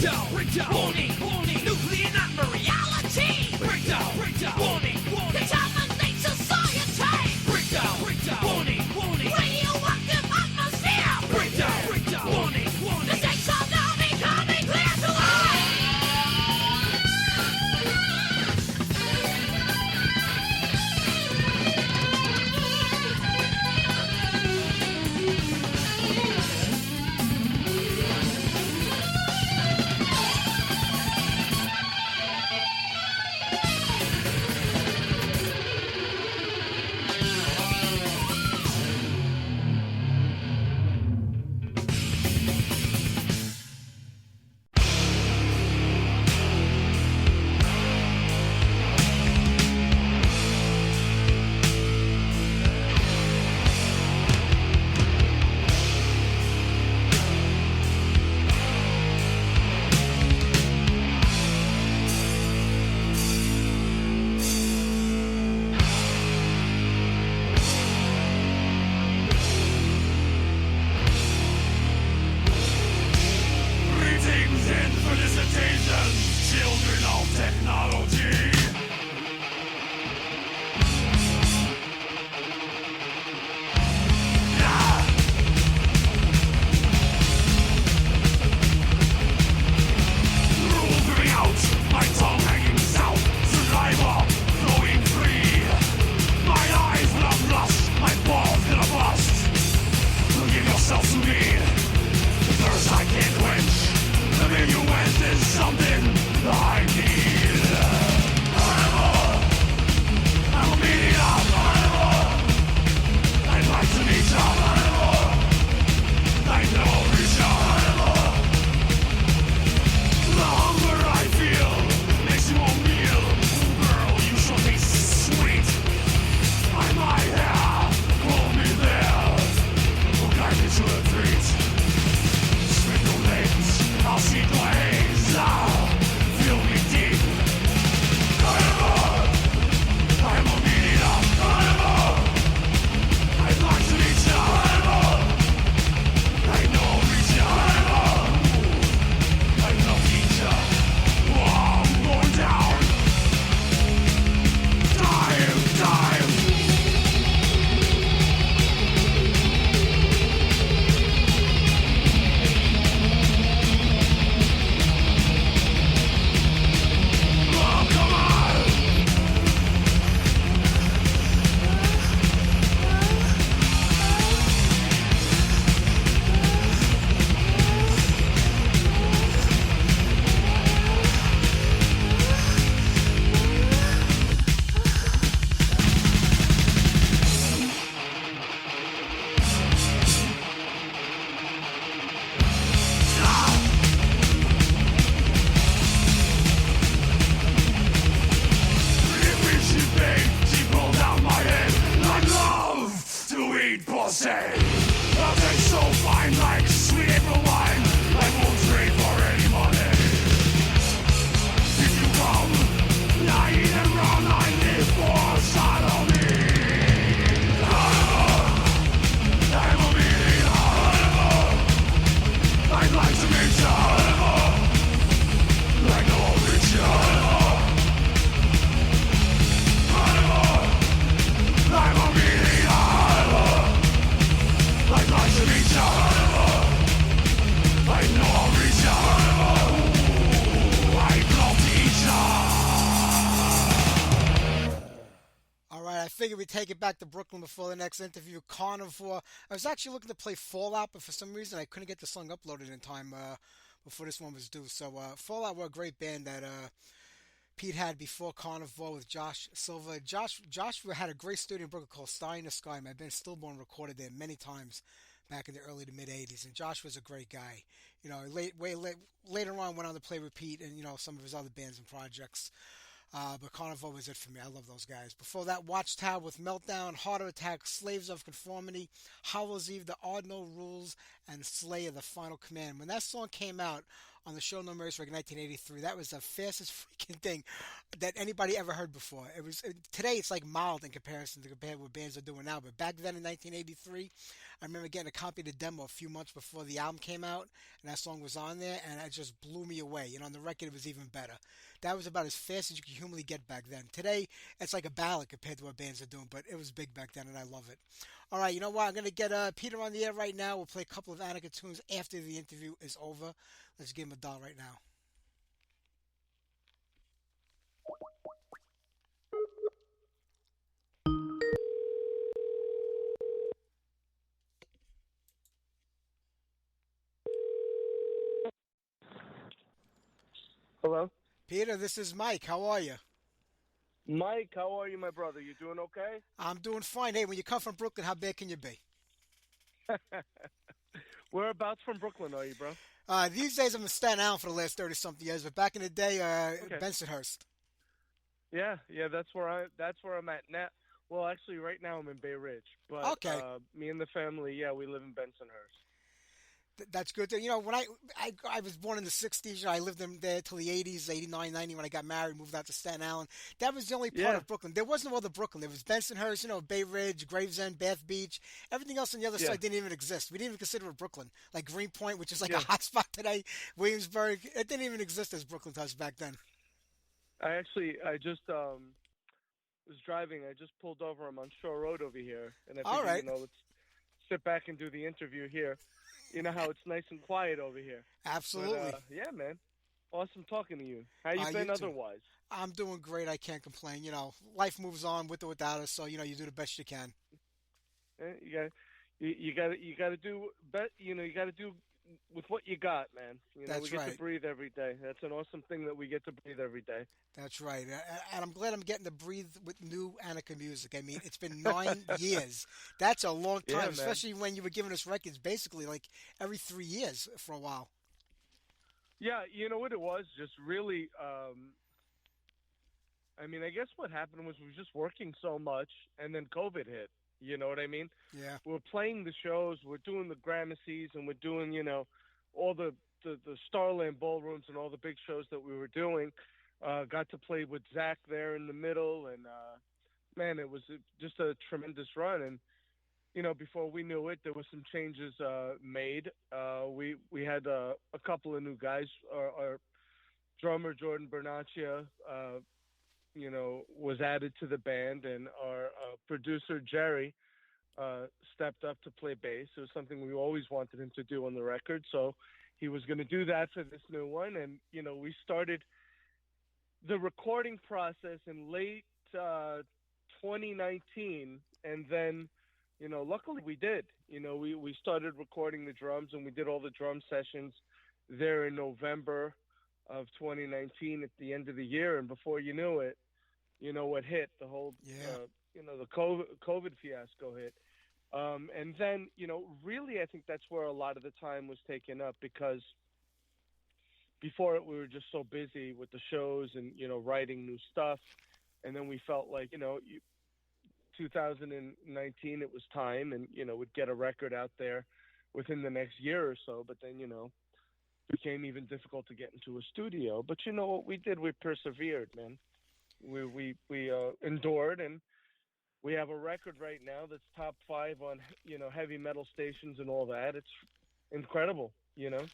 [SPEAKER 5] breakdown, warning, nuclear nightmare reality. Breakdown, warning, contaminate society. Breakdown, warning, radioactive atmosphere. Breakdown, warning, the stakes are now becoming clear to us.
[SPEAKER 1] Greetings and felicitations, children of technology. Rules giving out, my tongue hanging south, saliva flowing free. My eyes will have lust, my balls gonna bust. Give yourself to me. The thirst I can't quench. The minuet is something I need. Animal, I'm a meeting up. Animal, I'd like to meet you. Animal, I know reach out. Animal, the hunger I feel makes you a meal. Girl, you shall taste sweet. I might have, hold me there. Will guide me to a treat. Sprinkle lanes, I'll see the haze. Feel me deep. Carnival, I'm a meeting up. Carnival, I'd like to meet ya. Carnival, I know I'll reach ya. Carnival, I know I'll teach ya. Oh, I'm going down. Dive. Oh, come on! She pulled out my head. I love to eat pussy. I'll taste so fine like sweet April wine. I won't trade for any money. If you come, I eat and run. I live for sodomy. I'm a meeting. I'd like to meet you. I know I'll reach you. I'm a meeting. I'd like to meet ya. I know I'll reach ya. I'd love to eat ya.
[SPEAKER 3] All right, I figured we'd take it back to Brooklyn before the next interview. Carnivore. I was actually looking to play Fallout, but for some reason I couldn't get the song uploaded in time before this one was due. So Fallout were a great band that Pete had before Carnivore with Josh Silva. Josh had a great studio in Brooklyn called Star in the Sky. My band Stillborn recorded there many times back in the early to mid 80s, and Josh was a great guy. You know, later on went on to play with Pete and, you know, some of his other bands and projects. But Carnivore was it for me. I love those guys. Before that, Watchtower with Meltdown, Heart Attack, Slaves of Conformity, Howl's Eve, The Are No Rules, and Slayer, The Final Command. When that song came out, on the show No Mercy in 1983. That was the fastest freaking thing that anybody ever heard before. Today it's like mild in comparison to compare what bands are doing now. But back then in 1983, I remember getting a copy of the demo a few months before the album came out, and that song was on there, and it just blew me away. On the record it was even better. That was about as fast as you could humanly get back then. Today it's like a ballad compared to what bands are doing, but it was big back then, and I love it. All right, you know what? I'm going to get Peter on the air right now. We'll play a couple of Anaka tunes after the interview is over. Let's give him a dial right now.
[SPEAKER 6] Hello?
[SPEAKER 3] Peter, this is Mike. How are you?
[SPEAKER 6] Mike, how are you, my brother? You doing okay?
[SPEAKER 3] I'm doing fine. Hey, when you come from Brooklyn, how bad can you be?
[SPEAKER 6] Whereabouts from Brooklyn are you, bro?
[SPEAKER 3] These days I'm in Staten Island for the last 30-something years, but back in the day,
[SPEAKER 6] Okay.
[SPEAKER 3] Bensonhurst.
[SPEAKER 6] Yeah, that's where I'm at now. Well, actually, right now I'm in Bay Ridge, but
[SPEAKER 3] Okay.
[SPEAKER 6] Me and the family, we live in Bensonhurst.
[SPEAKER 3] That's good. When I was born in the 60s, I lived there till the 80s, 89, 90, when I got married, moved out to Staten Island. That was the only part of Brooklyn. There wasn't no other Brooklyn. There was Bensonhurst, Bay Ridge, Gravesend, Bath Beach. Everything else on the other side didn't even exist. We didn't even consider it Brooklyn. Like Greenpoint, which is like a hot spot today, Williamsburg. It didn't even exist as Brooklyn to us back then.
[SPEAKER 6] I just was driving. I just pulled over. I'm on Shore Road over here, and I
[SPEAKER 3] All
[SPEAKER 6] figured,
[SPEAKER 3] right.
[SPEAKER 6] let's sit back and do the interview here. You know how it's nice and quiet over here.
[SPEAKER 3] Absolutely.
[SPEAKER 6] But, yeah, man. Awesome talking to you. How you been
[SPEAKER 3] you too.
[SPEAKER 6] otherwise?
[SPEAKER 3] I'm doing great. I can't complain. Life moves on with or without us, so you do the best you can.
[SPEAKER 6] You got to do with what you got, man.
[SPEAKER 3] That's
[SPEAKER 6] we get
[SPEAKER 3] right.
[SPEAKER 6] to breathe every day. That's an awesome thing that we get to breathe every day.
[SPEAKER 3] That's right. And I'm glad I'm getting to breathe with new Anaka music. I mean, it's been 9 years. That's a long time,
[SPEAKER 6] Yeah,
[SPEAKER 3] especially when you were giving us records basically like every 3 years for a while.
[SPEAKER 6] Yeah, you know what it was? Just really, I guess what happened was we were just working so much, and then COVID hit. You know what I mean?
[SPEAKER 3] Yeah.
[SPEAKER 6] We're playing the shows, we're doing the Gramercies, and we're doing, all the Starland ballrooms and all the big shows that we were doing. Got to play with Zach there in the middle, and man, it was just a tremendous run. And before we knew it, there were some changes made. We had a couple of new guys. Our drummer Jordan Bernaccia, was added to the band, and our producer Jerry stepped up to play bass. It was something we always wanted him to do on the record, so he was going to do that for this new one. And we started the recording process in late 2019, and then luckily we did. We started recording the drums, and we did all the drum sessions there in November of 2019 at the end of the year. And before you knew it, what hit, the whole the COVID fiasco hit. And then really I think that's where a lot of the time was taken up, because before it we were just so busy with the shows and writing new stuff. And then we felt like 2019 it was time, and we'd get a record out there within the next year or so. But then became even difficult to get into a studio. But what we did, we persevered, man. We endured, and we have a record right now that's top 5 on heavy metal stations and all that. It's incredible.
[SPEAKER 3] It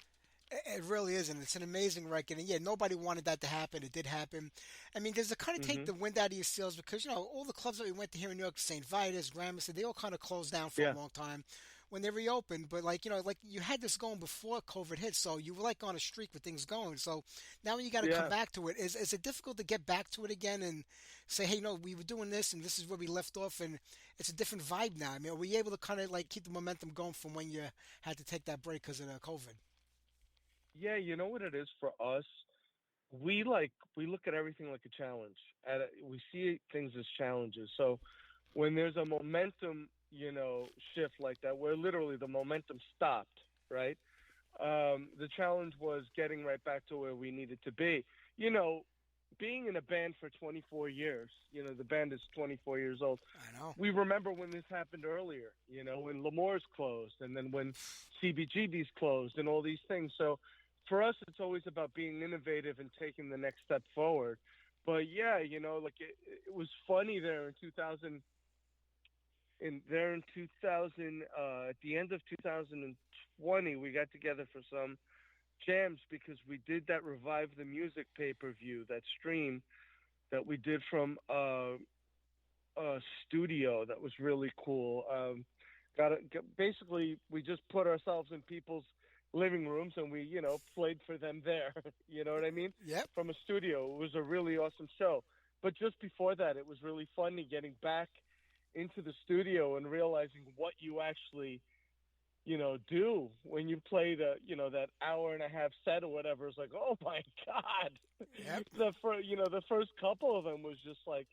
[SPEAKER 3] really is, and it's an amazing record. And yeah, nobody wanted that to happen. It did happen. I mean, does it kind of take the wind out of your sails? Because all the clubs that we went to here in New York, St. Vitus, Gramercy, they all kind of closed down for a long time when they reopened. But like you had this going before COVID hit, so you were like on a streak with things going. So now when you got to come back to it, is it difficult to get back to it again and say, hey, we were doing this, and this is where we left off, and it's a different vibe now? I mean, were you able to kind of like keep the momentum going from when you had to take that break because of COVID?
[SPEAKER 6] Yeah, you know what it is for us? We look at everything like a challenge. We see things as challenges. So when there's a momentum, shift like that, where literally the momentum stopped, right? The challenge was getting right back to where we needed to be. Being in a band for 24 years, the band is 24 years old.
[SPEAKER 3] I know.
[SPEAKER 6] We remember when this happened earlier, when L'Amour's closed, and then when CBGB's closed and all these things. So for us, it's always about being innovative and taking the next step forward. But yeah, like it was funny there in 2000, in 2000, at the end of 2020, we got together for some jams because we did that Revive the Music pay-per-view, that stream that we did from a studio that was really cool. Basically, we just put ourselves in people's living rooms and we, played for them there. You know what I mean?
[SPEAKER 3] Yep.
[SPEAKER 6] From a studio. It was a really awesome show. But just before that, it was really funny getting back into the studio and realizing what you actually, do when you play that hour and a half set or whatever. It's like, oh my God.
[SPEAKER 3] Yep.
[SPEAKER 6] The first couple of them was just like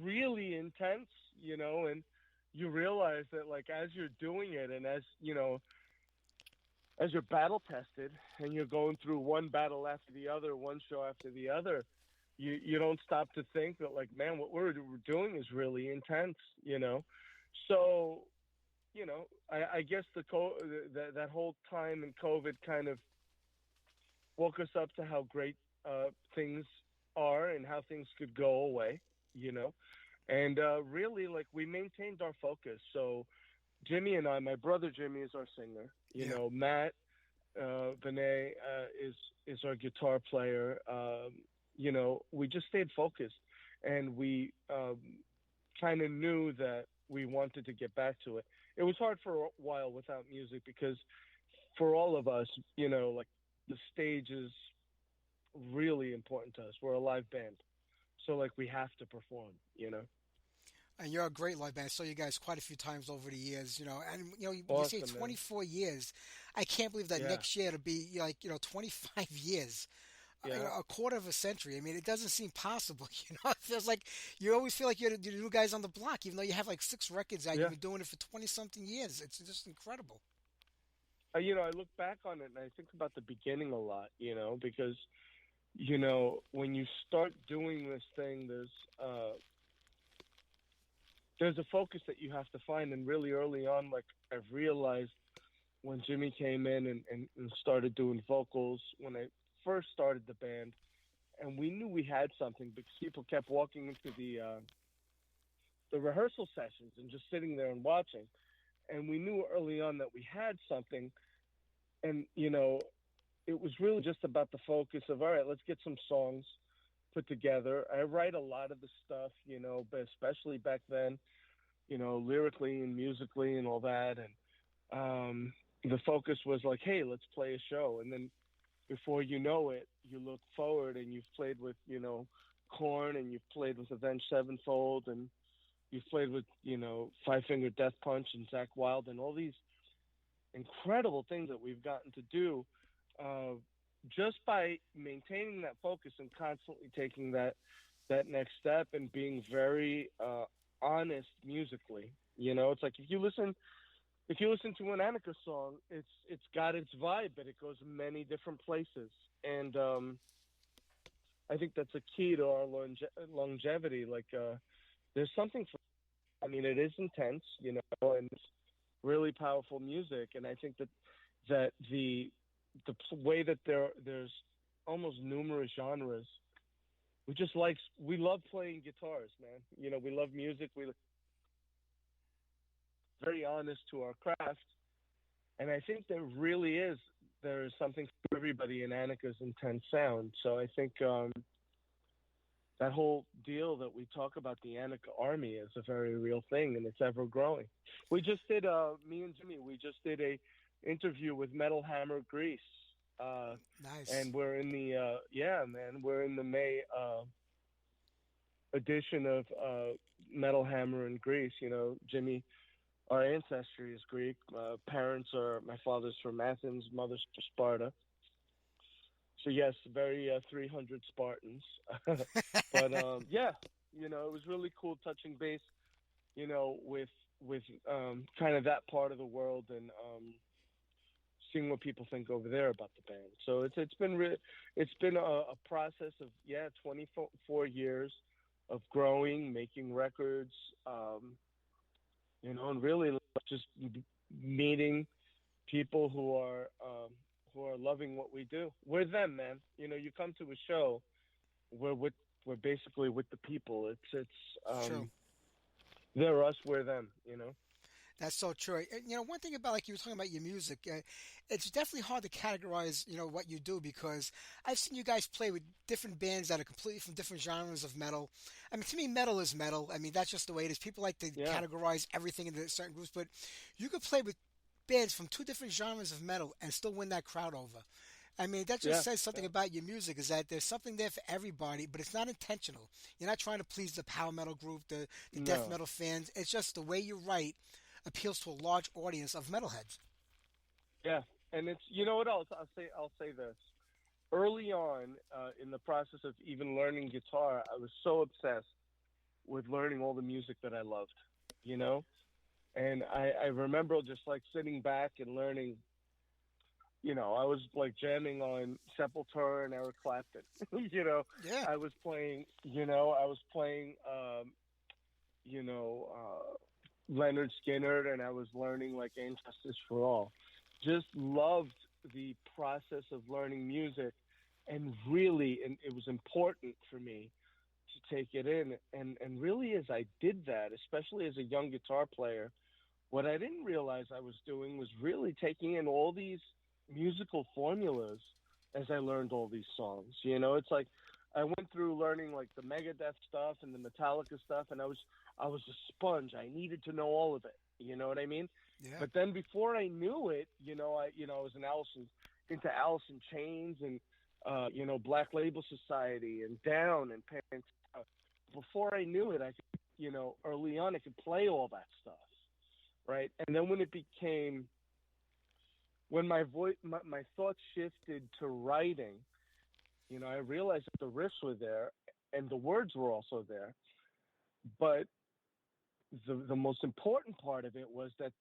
[SPEAKER 6] really intense, and you realize that like as you're doing it and as you're battle tested and you're going through one battle after the other, one show after the other, you don't stop to think that like, man, what we're doing is really intense. So, I guess that whole time in COVID kind of woke us up to how great things are and how things could go away. And really, like, we maintained our focus. So Jimmy and I, my brother Jimmy is our singer. Matt Vinay is our guitar player. We just stayed focused, and we kind of knew that we wanted to get back to it. It was hard for a while without music because for all of us, like the stage is really important to us. We're a live band. So like we have to perform.
[SPEAKER 3] And you're a great live band. I saw you guys quite a few times over the years, and you
[SPEAKER 6] Awesome,
[SPEAKER 3] say
[SPEAKER 6] man.
[SPEAKER 3] 24 years. I can't believe that
[SPEAKER 6] Yeah.
[SPEAKER 3] next year it'll be like 25 years,
[SPEAKER 6] Yeah.
[SPEAKER 3] a quarter of a century. I mean, it doesn't seem possible. It feels like you always feel like you're the new guys on the block, even though you have like 6 records out.
[SPEAKER 6] Yeah.
[SPEAKER 3] You've been doing it for 20 something years. It's just incredible.
[SPEAKER 6] I look back on it and I think about the beginning a lot, because when you start doing this thing, there's a focus that you have to find. And really early on, like I've realized when Jimmy came in and started doing vocals when I first started the band, and we knew we had something because people kept walking into the rehearsal sessions and just sitting there and watching. And we knew early on that we had something. And, it was really just about the focus of, all right, let's get some songs put together. I write a lot of the stuff, but especially back then, lyrically and musically and all that. And the focus was like, hey, let's play a show. And then before you know it, you look forward and you've played with, Korn, and you've played with Avenged Sevenfold, and you've played with, Five Finger Death Punch and Zakk Wylde, and all these incredible things that we've gotten to do just by maintaining that focus and constantly taking that next step and being very honest musically. It's like if you listen to an Anaka song, it's got its vibe, but it goes many different places. And I think that's a key to our longevity. Like there's something it is intense, and it's really powerful music. And I think that the way that there's almost numerous genres, we love playing guitars, man. We love music. We're very honest to our craft. And I think there's something for everybody in Anaka's intense sound. So I think that whole deal that we talk about, the Anaka Army, is a very real thing, and it's ever growing. We just did, me and Jimmy, a interview with Metal Hammer Greece.
[SPEAKER 3] Nice.
[SPEAKER 6] And we're in we're in the May edition of Metal Hammer in Greece. Jimmy, our ancestry is Greek. My father's from Athens, mother's from Sparta. So yes, very 300 Spartans. But it was really cool touching base, with kind of that part of the world and seeing what people think over there about the band. So it's been a process of 24 years of growing, making records, and really just meeting people who who are loving what we do. We're them, man. You come to a show, we're basically with the people.
[SPEAKER 3] True.
[SPEAKER 6] They're us, we're them.
[SPEAKER 3] That's so true. And, one thing about like you were talking about your music, it's definitely hard to categorize, what you do because I've seen you guys play with different bands that are completely from different genres of metal. I mean, to me, metal is metal. I mean, that's just the way it is. People like to
[SPEAKER 6] Yeah.
[SPEAKER 3] categorize everything into certain groups, but you could play with bands from two different genres of metal and still win that crowd over. I mean, that just
[SPEAKER 6] Yeah.
[SPEAKER 3] says something about your music is that there's something there for everybody, but it's not intentional. You're not trying to please the power metal group, the death
[SPEAKER 6] No.
[SPEAKER 3] metal fans. It's just the way you write appeals to a large audience of metalheads.
[SPEAKER 6] Yeah. And it's what else? I'll say this. Early on in the process of even learning guitar, I was so obsessed with learning all the music that I loved, you know? And I remember just like sitting back and learning, I was like jamming on Sepultura and Eric Clapton. you know,
[SPEAKER 3] Yeah.
[SPEAKER 6] I was playing, Leonard Skinner, and I was learning like "Ain't Justice for All." Just loved the process of learning music, and really, and it was important for me to take it in. And really, as I did that, especially as a young guitar player, what I didn't realize I was doing was really taking in all these musical formulas as I learned all these songs. It's like I went through learning like the Megadeth stuff and the Metallica stuff, and I was a sponge. I needed to know all of it. You know what I mean?
[SPEAKER 3] Yeah.
[SPEAKER 6] But then before I knew it, I was into Alice in Chains and Black Label Society and Down and Pantera. Before I knew it, I could, early on I could play all that stuff, right? And then when my voice, my thoughts shifted to writing, I realized that the riffs were there and the words were also there, but the most important part of it was that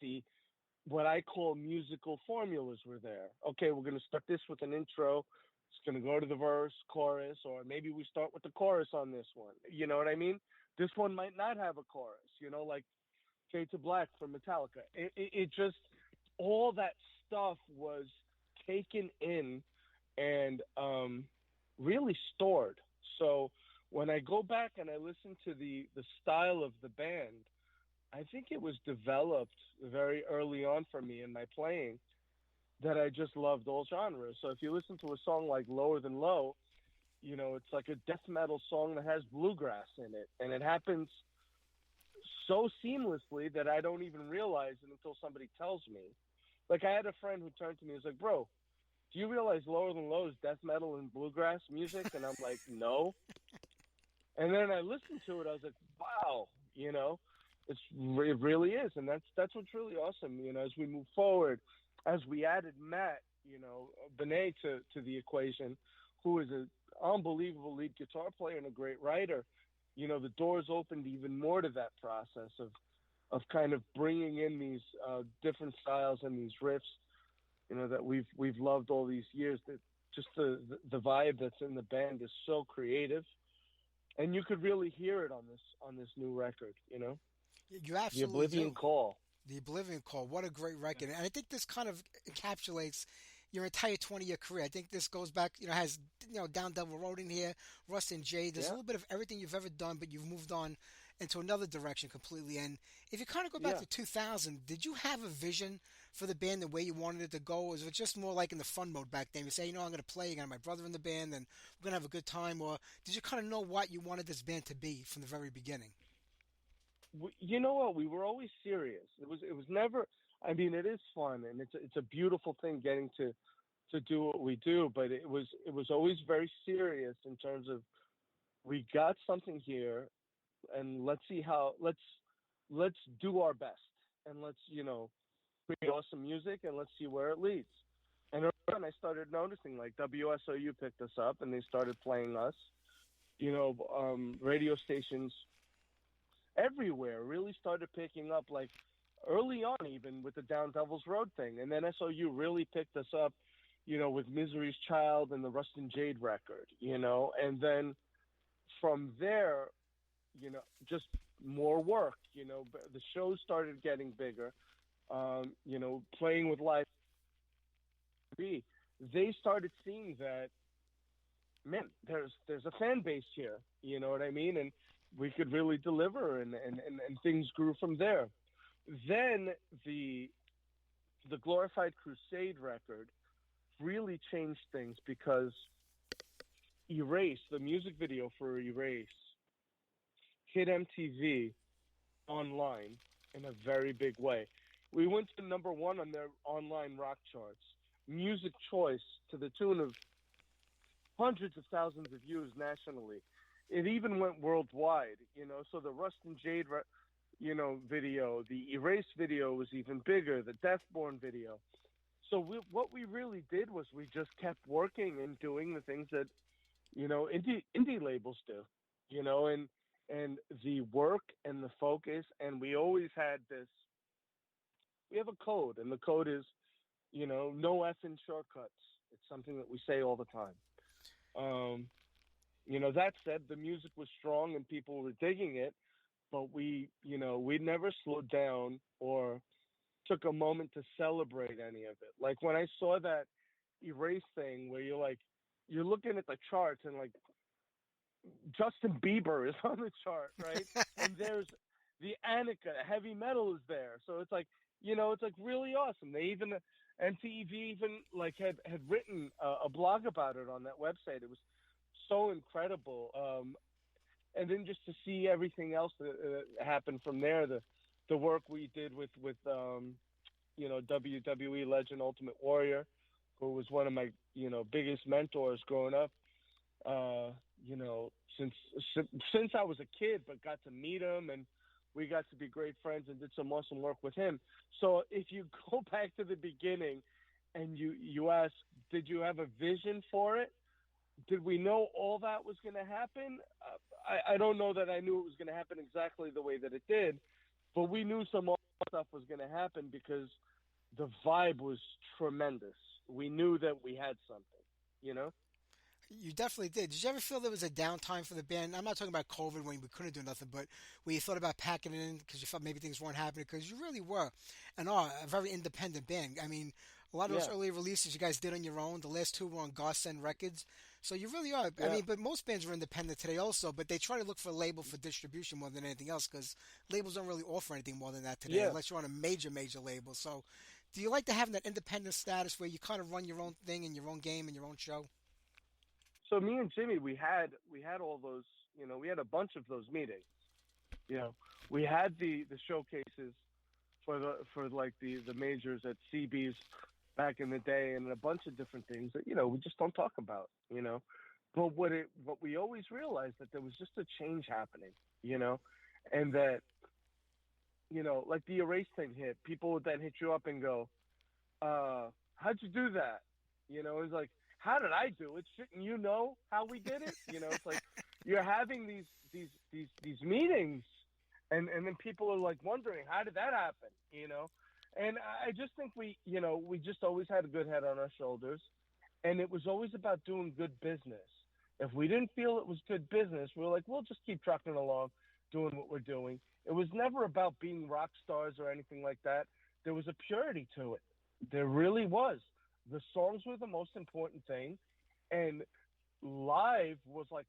[SPEAKER 6] what I call musical formulas were there. Okay, we're going to start this with an intro. It's going to go to the verse, chorus, or maybe we start with the chorus on this one. You know what I mean? This one might not have a chorus, like Fade to Black from Metallica. It just, all that stuff was taken in and really stored. So when I go back and I listen to the style of the band, I think it was developed very early on for me in my playing that I just loved all genres. So if you listen to a song like Lower Than Low, it's like a death metal song that has bluegrass in it. And it happens so seamlessly that I don't even realize it until somebody tells me. Like I had a friend who turned to me and was like, "Bro, do you realize Lower Than Low is death metal and bluegrass music?" And I'm like, "No." And then I listened to it. I was like, "Wow, it really is." And that's what's really awesome. As we move forward, as we added Matt, Benet to the equation, who is an unbelievable lead guitar player and a great writer, the doors opened even more to that process of kind of bringing in these different styles and these riffs, that we've loved all these years. That just the vibe that's in the band is so creative, and you could really hear it on this new record.
[SPEAKER 3] You
[SPEAKER 6] The
[SPEAKER 3] absolutely
[SPEAKER 6] Oblivion
[SPEAKER 3] do.
[SPEAKER 6] Call.
[SPEAKER 3] The Oblivion Call. What a great record. And I think this kind of encapsulates your entire 20-year career. I think this goes back, has, Down Devil Road in here, Rust and Jade. There's a
[SPEAKER 6] Yeah.
[SPEAKER 3] little bit of everything you've ever done, but you've moved on into another direction completely. And if you kind of go back
[SPEAKER 6] Yeah.
[SPEAKER 3] to 2000, did you have a vision for the band the way you wanted it to go? Or was it just more like in the fun mode back then? You say, I'm going to play, I got my brother in the band, and we're going to have a good time. Or did you kind of know what you wanted this band to be from the very beginning?
[SPEAKER 6] You know what? We were always serious. It was never. I mean, it is fun and it's a beautiful thing getting to do what we do. But it was always very serious in terms of we got something here, and let's see how let's do our best, and let's create awesome music, and let's see where it leads. And then I started noticing like WSOU picked us up and they started playing us. Radio stations everywhere really started picking up, like early on, even with the Down Devil's Road thing. And then SOU really picked us up, with Misery's Child and the Rust and Jade record, and then from there, just more work, the shows started getting bigger, playing with live TV. they started seeing that, man, there's a fan base here. You know what I mean? And we could really deliver, and things grew from there. Then the the Glorified Crusade record really changed things because Erase, the music video for Erase, hit MTV online in a very big way. We went to number one on their online rock charts. Music choice to the tune of hundreds of thousands of views nationally. It even went worldwide, So the Rust and Jade, video, the Erase video was even bigger. The Deathborn video. So what we really did was we just kept working and doing the things that indie labels do, and the work and the focus, and we always had this. We have a code, and the code is, no effing shortcuts. It's something that we say all the time. That said, the music was strong and people were digging it, but we never slowed down or took a moment to celebrate any of it. Like when I saw that Erase thing where you're looking at the charts and like Justin Bieber is on the chart, right? And there's the Anaka, heavy metal is there. So it's like, it's like really awesome. They even, MTV even like had written a blog about it on that website. It was so incredible. And then just to see everything else that happened from there, the work we did with WWE legend Ultimate Warrior, who was one of my, biggest mentors growing up, since I was a kid, but got to meet him, and we got to be great friends and did some awesome work with him. So if you go back to the beginning and you ask, did you have a vision for it? Did we know all that was going to happen? I don't know that I knew it was going to happen exactly the way that it did, but we knew some more stuff was going to happen because the vibe was tremendous. We knew that we had something.
[SPEAKER 3] You definitely did. Did you ever feel there was a downtime for the band? I'm not talking about COVID when we couldn't do nothing, but when you thought about packing it in because you felt maybe things weren't happening, because you really were and are a very independent band. I mean, a lot of those
[SPEAKER 6] Yeah.
[SPEAKER 3] early releases you guys did on your own. The last two were on Godsend Records. So you really are. I
[SPEAKER 6] Yeah.
[SPEAKER 3] mean, but most bands are independent today also, but they try to look for a label for distribution more than anything else because labels don't really offer anything more than that today
[SPEAKER 6] Yeah.
[SPEAKER 3] unless you're on a major, major label. So do you like to have that independent status where you kind of run your own thing and your own game and your own show?
[SPEAKER 6] So me and Jimmy, we had all those, we had a bunch of those meetings. You know, we had the showcases for like the majors at CB's back in the day, and a bunch of different things that we just don't talk about. But what we always realized that there was just a change happening. And that like the Erase thing hit, people would then hit you up and go, how'd you do that? It's like, how did I do it? Shouldn't you know how we did it? It's like you're having these meetings, and then people are like wondering, how did that happen? And I just think we just always had a good head on our shoulders, and it was always about doing good business. If we didn't feel it was good business, we were like, we'll just keep trucking along, doing what we're doing. It was never about being rock stars or anything like that. There was a purity to it. There really was. The songs were the most important thing, and live was like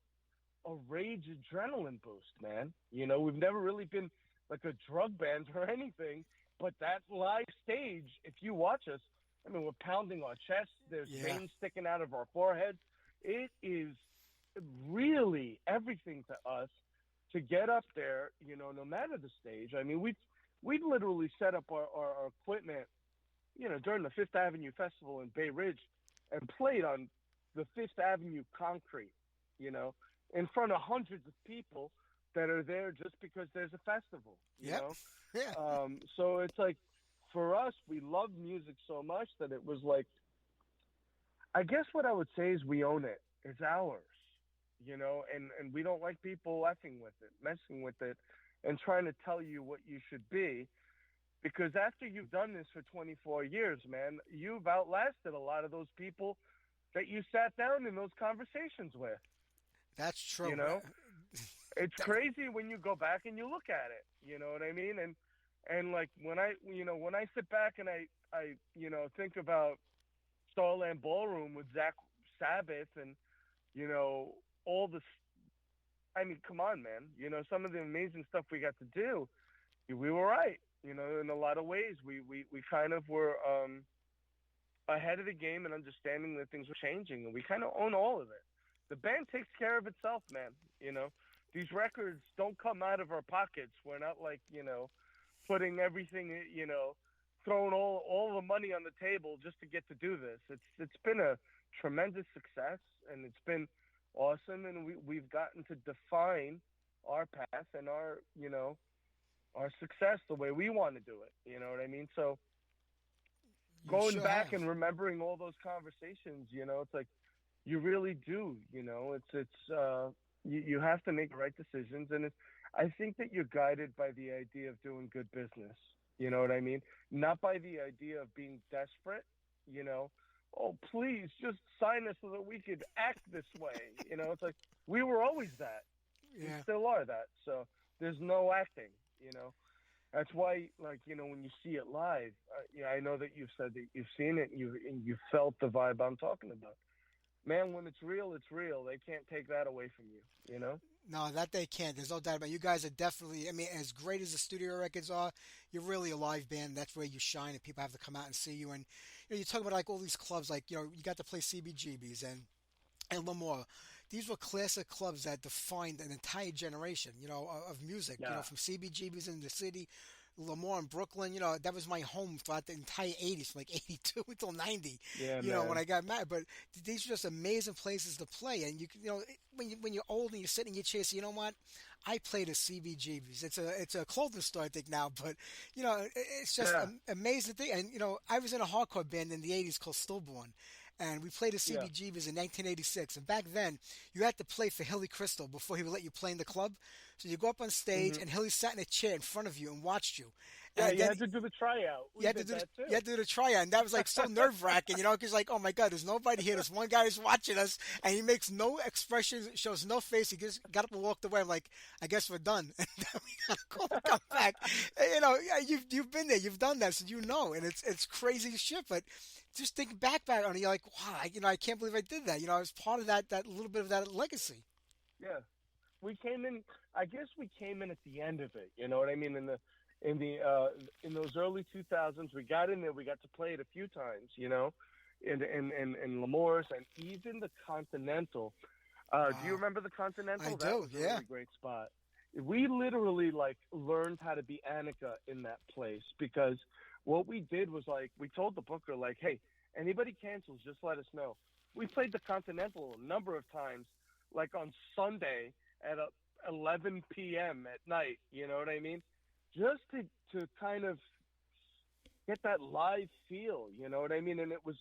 [SPEAKER 6] a rage adrenaline boost, man. We've never really been like a drug band or anything, but that live stage, if you watch us, I mean, we're pounding our chests. There's veins sticking out of our foreheads. It is really everything to us to get up there, no matter the stage. I mean, we've literally set up our equipment, during the Fifth Avenue Festival in Bay Ridge, and played on the Fifth Avenue concrete, in front of hundreds of people that are there just because there's a festival, you know?
[SPEAKER 3] Yeah.
[SPEAKER 6] So it's like, for us, we love music so much that it was like, I guess what I would say is we own it. It's ours, and we don't like people effing with it, messing with it, and trying to tell you what you should be. Because after you've done this for 24 years, man, you've outlasted a lot of those people that you sat down in those conversations with.
[SPEAKER 3] That's true.
[SPEAKER 6] It's crazy when you go back and you look at it. You know what I mean? And like when I sit back and I think about Starland Ballroom with Zach Sabbath and, all the. I mean, come on, man. Some of the amazing stuff we got to do, we were right. In a lot of ways, we kind of were ahead of the game and understanding that things were changing, and we kind of own all of it. The band takes care of itself, man. These records don't come out of our pockets. We're not like, putting everything, throwing all the money on the table just to get to do this. It's been a tremendous success, and it's been awesome, and we've gotten to define our path and our success the way we want to do it. You know what I mean? So going back and remembering all those conversations, it's like you really do. You have to make the right decisions, and I think that you're guided by the idea of doing good business. You know what I mean? Not by the idea of being desperate. Oh, please just sign us so that we could act this way. It's like we were always that.
[SPEAKER 3] Yeah.
[SPEAKER 6] We still are that. So there's no acting. That's why, like, when you see it live, I know that you've said that you've seen it and you felt the vibe I'm talking about. Man, when it's real, it's real. They can't take that away from you,
[SPEAKER 3] No, that they can't. There's no doubt about it. You guys are definitely, I mean, as great as the studio records are, you're really a live band. That's where you shine, and people have to come out and see you. And you're talking about like all these clubs, like, you got to play CBGB's and Lemoore. These were classic clubs that defined an entire generation, of music,
[SPEAKER 6] Yeah.
[SPEAKER 3] From CBGB's in the city, Lemoore in Brooklyn, that was my home throughout the entire 80s, from like 82 until 90,
[SPEAKER 6] Yeah, man.
[SPEAKER 3] when I got married. But these are just amazing places to play. And you can, when you're old and you're sitting in your chair, so you know what? I played at CBGB's. It's a clothing store, I think, now, but it's just an amazing thing. And I was in a hardcore band in the 80s called Stillborn. And we played at CBGB's in 1986. And back then, you had to play for Hilly Crystal before he would let you play in the club. So you go up on stage, and Hilly sat in a chair in front of you and watched you.
[SPEAKER 6] Yeah,
[SPEAKER 3] And
[SPEAKER 6] you had to do the tryout.
[SPEAKER 3] You had to do the tryout, and that was like so nerve-wracking, because like, oh my God, there's nobody here. There's one guy who's watching us, and he makes no expression, shows no face. He just got up and walked away. I'm like, I guess we're done. And then we gotta come back. You've been there, you've done that, so and it's crazy shit. But just think back on it, you're like, wow, I can't believe I did that. I was part of that little bit of that legacy.
[SPEAKER 6] Yeah, we came in. I guess we came in at the end of it. You know what I mean? In those early 2000s, we got in there. We got to play it a few times. In Lemoore's and even the Continental. Do you remember the Continental?
[SPEAKER 3] I
[SPEAKER 6] That
[SPEAKER 3] do.
[SPEAKER 6] was a really great spot. We literally learned how to be Anaka in that place, because what we did was we told the booker hey, anybody cancels, just let us know. We played the Continental a number of times, on Sunday at 11 p.m. at night. You know what I mean? Just to kind of get that live feel. You know what I mean? And it was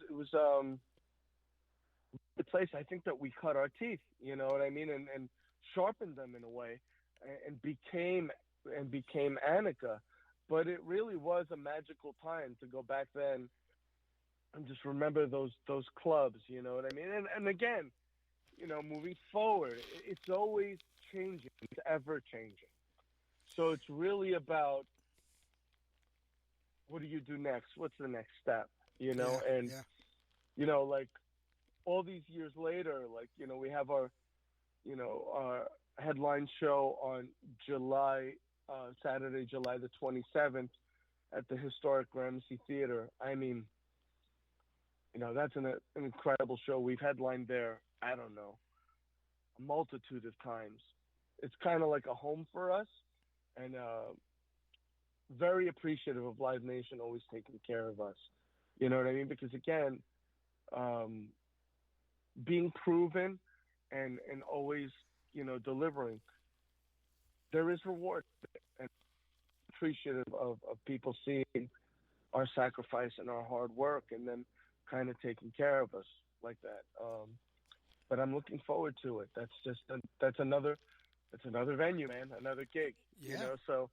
[SPEAKER 6] the place I think that we cut our teeth. You know what I mean? And sharpened them in a way, and became Anaka. But it really was a magical time to go back then and just remember those clubs. You know what I mean? And again, moving forward, it's always changing. It's ever changing. So it's really about, what do you do next? What's the next step? All these years later, we have our headline show on Saturday, July the 27th at the historic Gramercy Theater. I mean, that's an incredible show. We've headlined there, I don't know, a multitude of times. It's kind of like a home for us, and very appreciative of Live Nation always taking care of us. You know what I mean? Because again, being proven and always, delivering, there is reward, and appreciative of people seeing our sacrifice and our hard work, and then kind of taking care of us like that. But I'm looking forward to it. That's another venue, man, another gig.
[SPEAKER 3] Yeah.
[SPEAKER 6] So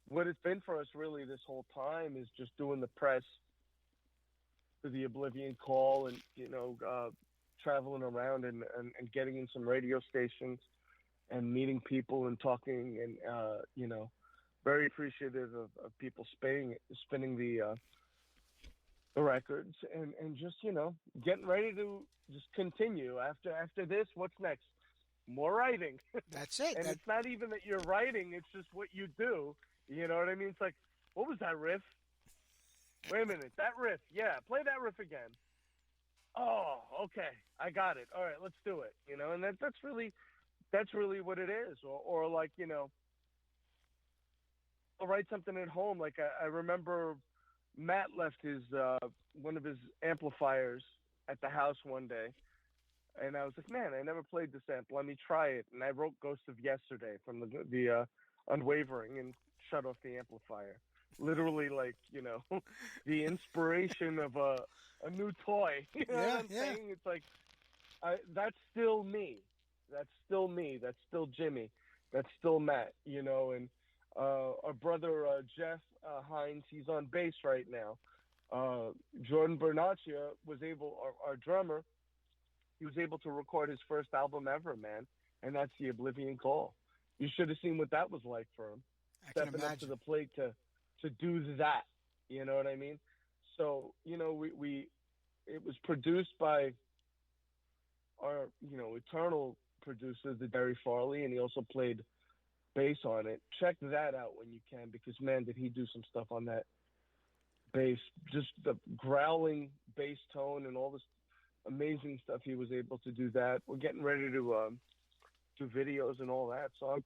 [SPEAKER 6] what it's been for us really this whole time is just doing the press for the Oblivion Call, and traveling around and getting in some radio stations and meeting people and talking, and very appreciative of people spinning the records, and just getting ready to just continue. After this, what's next? More writing.
[SPEAKER 3] That's it.
[SPEAKER 6] And it's not even that you're writing; it's just what you do. You know what I mean? It's like, what was that riff? Wait a minute, that riff. Yeah, play that riff again. Oh, okay, I got it. All right, let's do it. And that's really what it is. Or like, I'll write something at home. Like I remember Matt left his one of his amplifiers at the house one day, and I was like, man, I never played this amp. Let me try it. And I wrote Ghost of Yesterday from the Unwavering and shut off the amplifier. Literally, like, the inspiration of a new toy. You know what I'm saying? It's like, that's still me. That's still me. That's still Jimmy. That's still Matt, and our brother Jeff Hines, he's on bass right now. Jordan Bernaccia our drummer, he was able to record his first album ever, man, and that's The Oblivion Call. You should have seen what that was like for him. Stepping up to the plate to do that, you know what I mean? So, it was produced by our, eternal producer, the Derry Farley, and he also played bass on it. Check that out when you can, because man, did he do some stuff on that bass. Just the growling bass tone and all this amazing stuff he was able to do that. We're getting ready to do videos and all that. So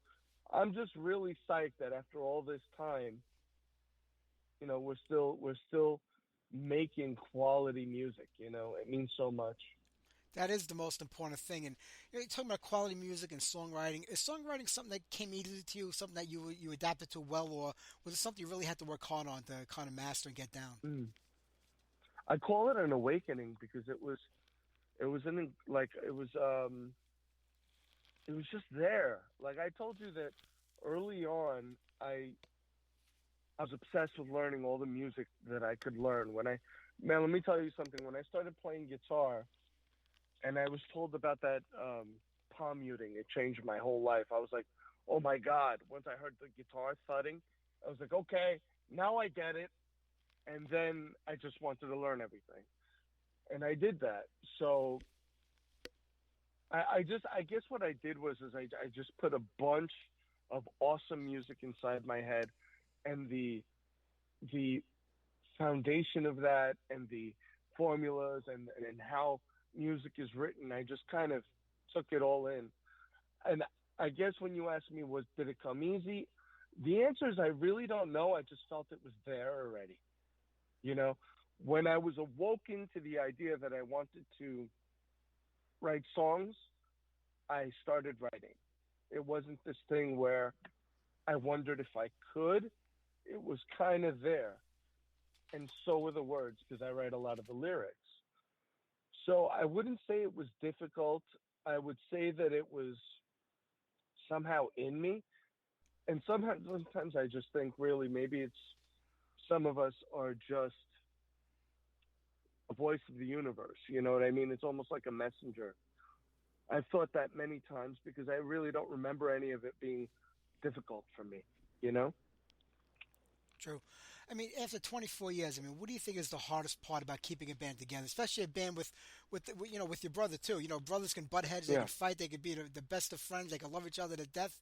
[SPEAKER 6] I'm just really psyched that after all this time, we're still making quality music. It means so much.
[SPEAKER 3] That is the most important thing. And you're talking about quality music and songwriting. Is songwriting something that came easy to you, something that you adapted to well, or was it something you really had to work hard on to kind of master and get down?
[SPEAKER 6] I call it an awakening because it was just there. Like I told you that early on, I was obsessed with learning all the music that I could learn. Let me tell you something. When I started playing guitar, and I was told about that palm muting, it changed my whole life. I was like, oh my God. Once I heard the guitar thudding, I was like, okay, now I get it. And then I just wanted to learn everything. And I did that. So I guess what I did was I just put a bunch of awesome music inside my head, and the foundation of that and the formulas and how music is written, I just kind of took it all in. And I guess when you ask me, did it come easy? The answer is I really don't know. I just felt it was there already. When I was awoken to the idea that I wanted to write songs, I started writing. It wasn't this thing where I wondered if I could. It was kind of there. And so were the words, because I write a lot of the lyrics. So I wouldn't say it was difficult. I would say that it was somehow in me. And sometimes I just think, really, maybe it's some of us are just a voice of the universe. You know what I mean? It's almost like a messenger. I've thought that many times because I really don't remember any of it being difficult for me,
[SPEAKER 3] True. I mean, after 24 years, what do you think is the hardest part about keeping a band together, especially a band with your brother too? Brothers can butt heads, they can fight, they can be the best of friends, they can love each other to death,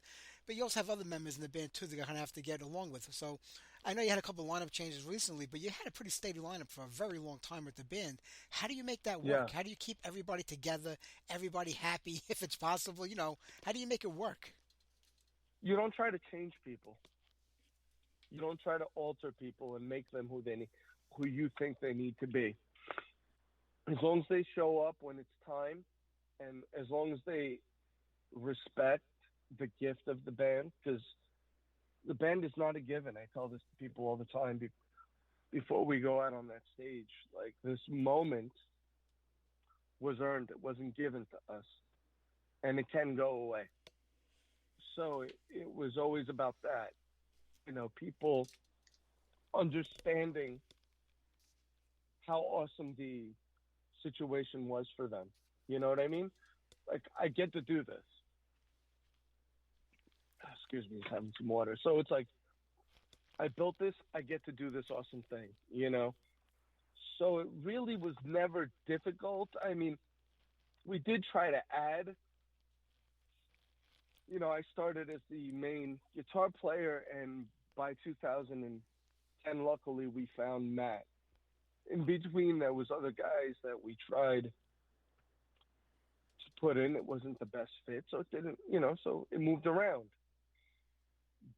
[SPEAKER 3] but you also have other members in the band too that you kind of have to get along with. So, I know you had a couple of lineup changes recently, but you had a pretty steady lineup for a very long time with the band. How do you make that work?
[SPEAKER 6] Yeah.
[SPEAKER 3] How do you keep everybody together, everybody happy, if it's possible? How do you make it work?
[SPEAKER 6] You don't try to change people. You don't try to alter people and make them who you think they need to be. As long as they show up when it's time, and as long as they respect the gift of the band, because the band is not a given. I tell this to people all the time before we go out on that stage. Like, this moment was earned. It wasn't given to us, and it can go away. So it was always about that. People understanding how awesome the situation was for them. You know what I mean? Like, I get to do this. Excuse me, having some water. So it's like, I built this, I get to do this awesome thing, So it really was never difficult. I mean, we did try to add. I started as the main guitar player, and by 2010, luckily, we found Matt. In between, there was other guys that we tried to put in. It wasn't the best fit, so it didn't, so it moved around.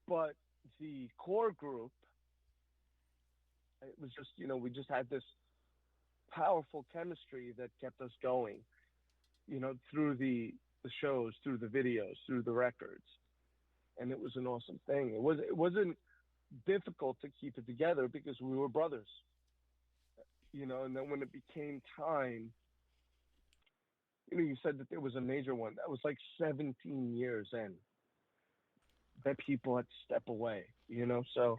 [SPEAKER 6] But the core group, it was just, we just had this powerful chemistry that kept us going, through the shows, through the videos, through the records. And it was an awesome thing. It wasn't difficult to keep it together because we were brothers. And then when it became time, you said that there was a major one. That was like 17 years in that people had to step away, So,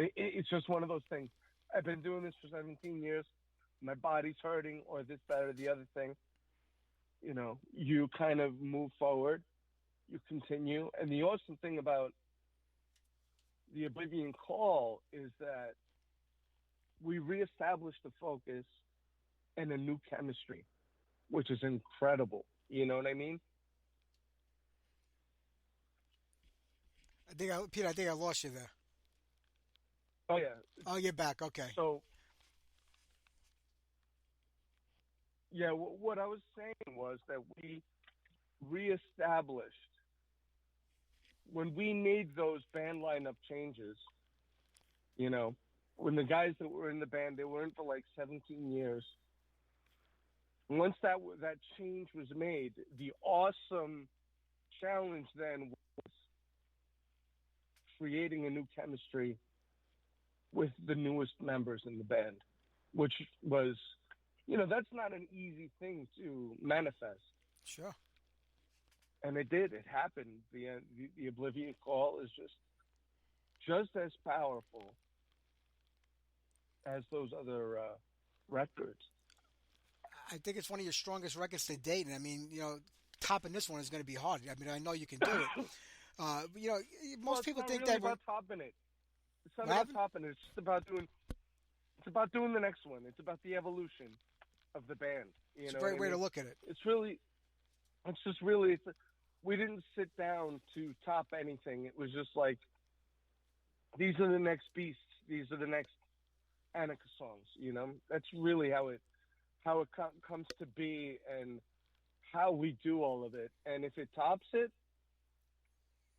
[SPEAKER 6] it's just one of those things. I've been doing this for 17 years. My body's hurting or this, that, or the other thing. You kind of move forward. You continue. And the awesome thing about the Oblivion Call is that we reestablished the focus and a new chemistry, which is incredible. You know what I mean?
[SPEAKER 3] Peter, I think I lost you there.
[SPEAKER 6] Oh, yeah.
[SPEAKER 3] Oh, you're back. Okay.
[SPEAKER 6] So, yeah, what I was saying was that we reestablished, when we made those band lineup changes, when the guys that were in the band, they were in for like 17 years. Once that change was made, the awesome challenge then was creating a new chemistry with the newest members in the band, which was, that's not an easy thing to manifest.
[SPEAKER 3] Sure.
[SPEAKER 6] And it did. It happened. The Oblivion Call is just as powerful as those other records.
[SPEAKER 3] I think it's one of your strongest records to date, and I mean, topping this one is going to be hard. I mean, I know you can do it. Most people think
[SPEAKER 6] really
[SPEAKER 3] that
[SPEAKER 6] about topping it. It's not about topping it. It's just about doing. It's about doing the next one. It's about the evolution of the band.
[SPEAKER 3] It's a great way to look at it.
[SPEAKER 6] We didn't sit down to top anything. It was just like, these are the next beasts. These are the next Anaka songs. That's really how it comes to be and how we do all of it. And if it tops it,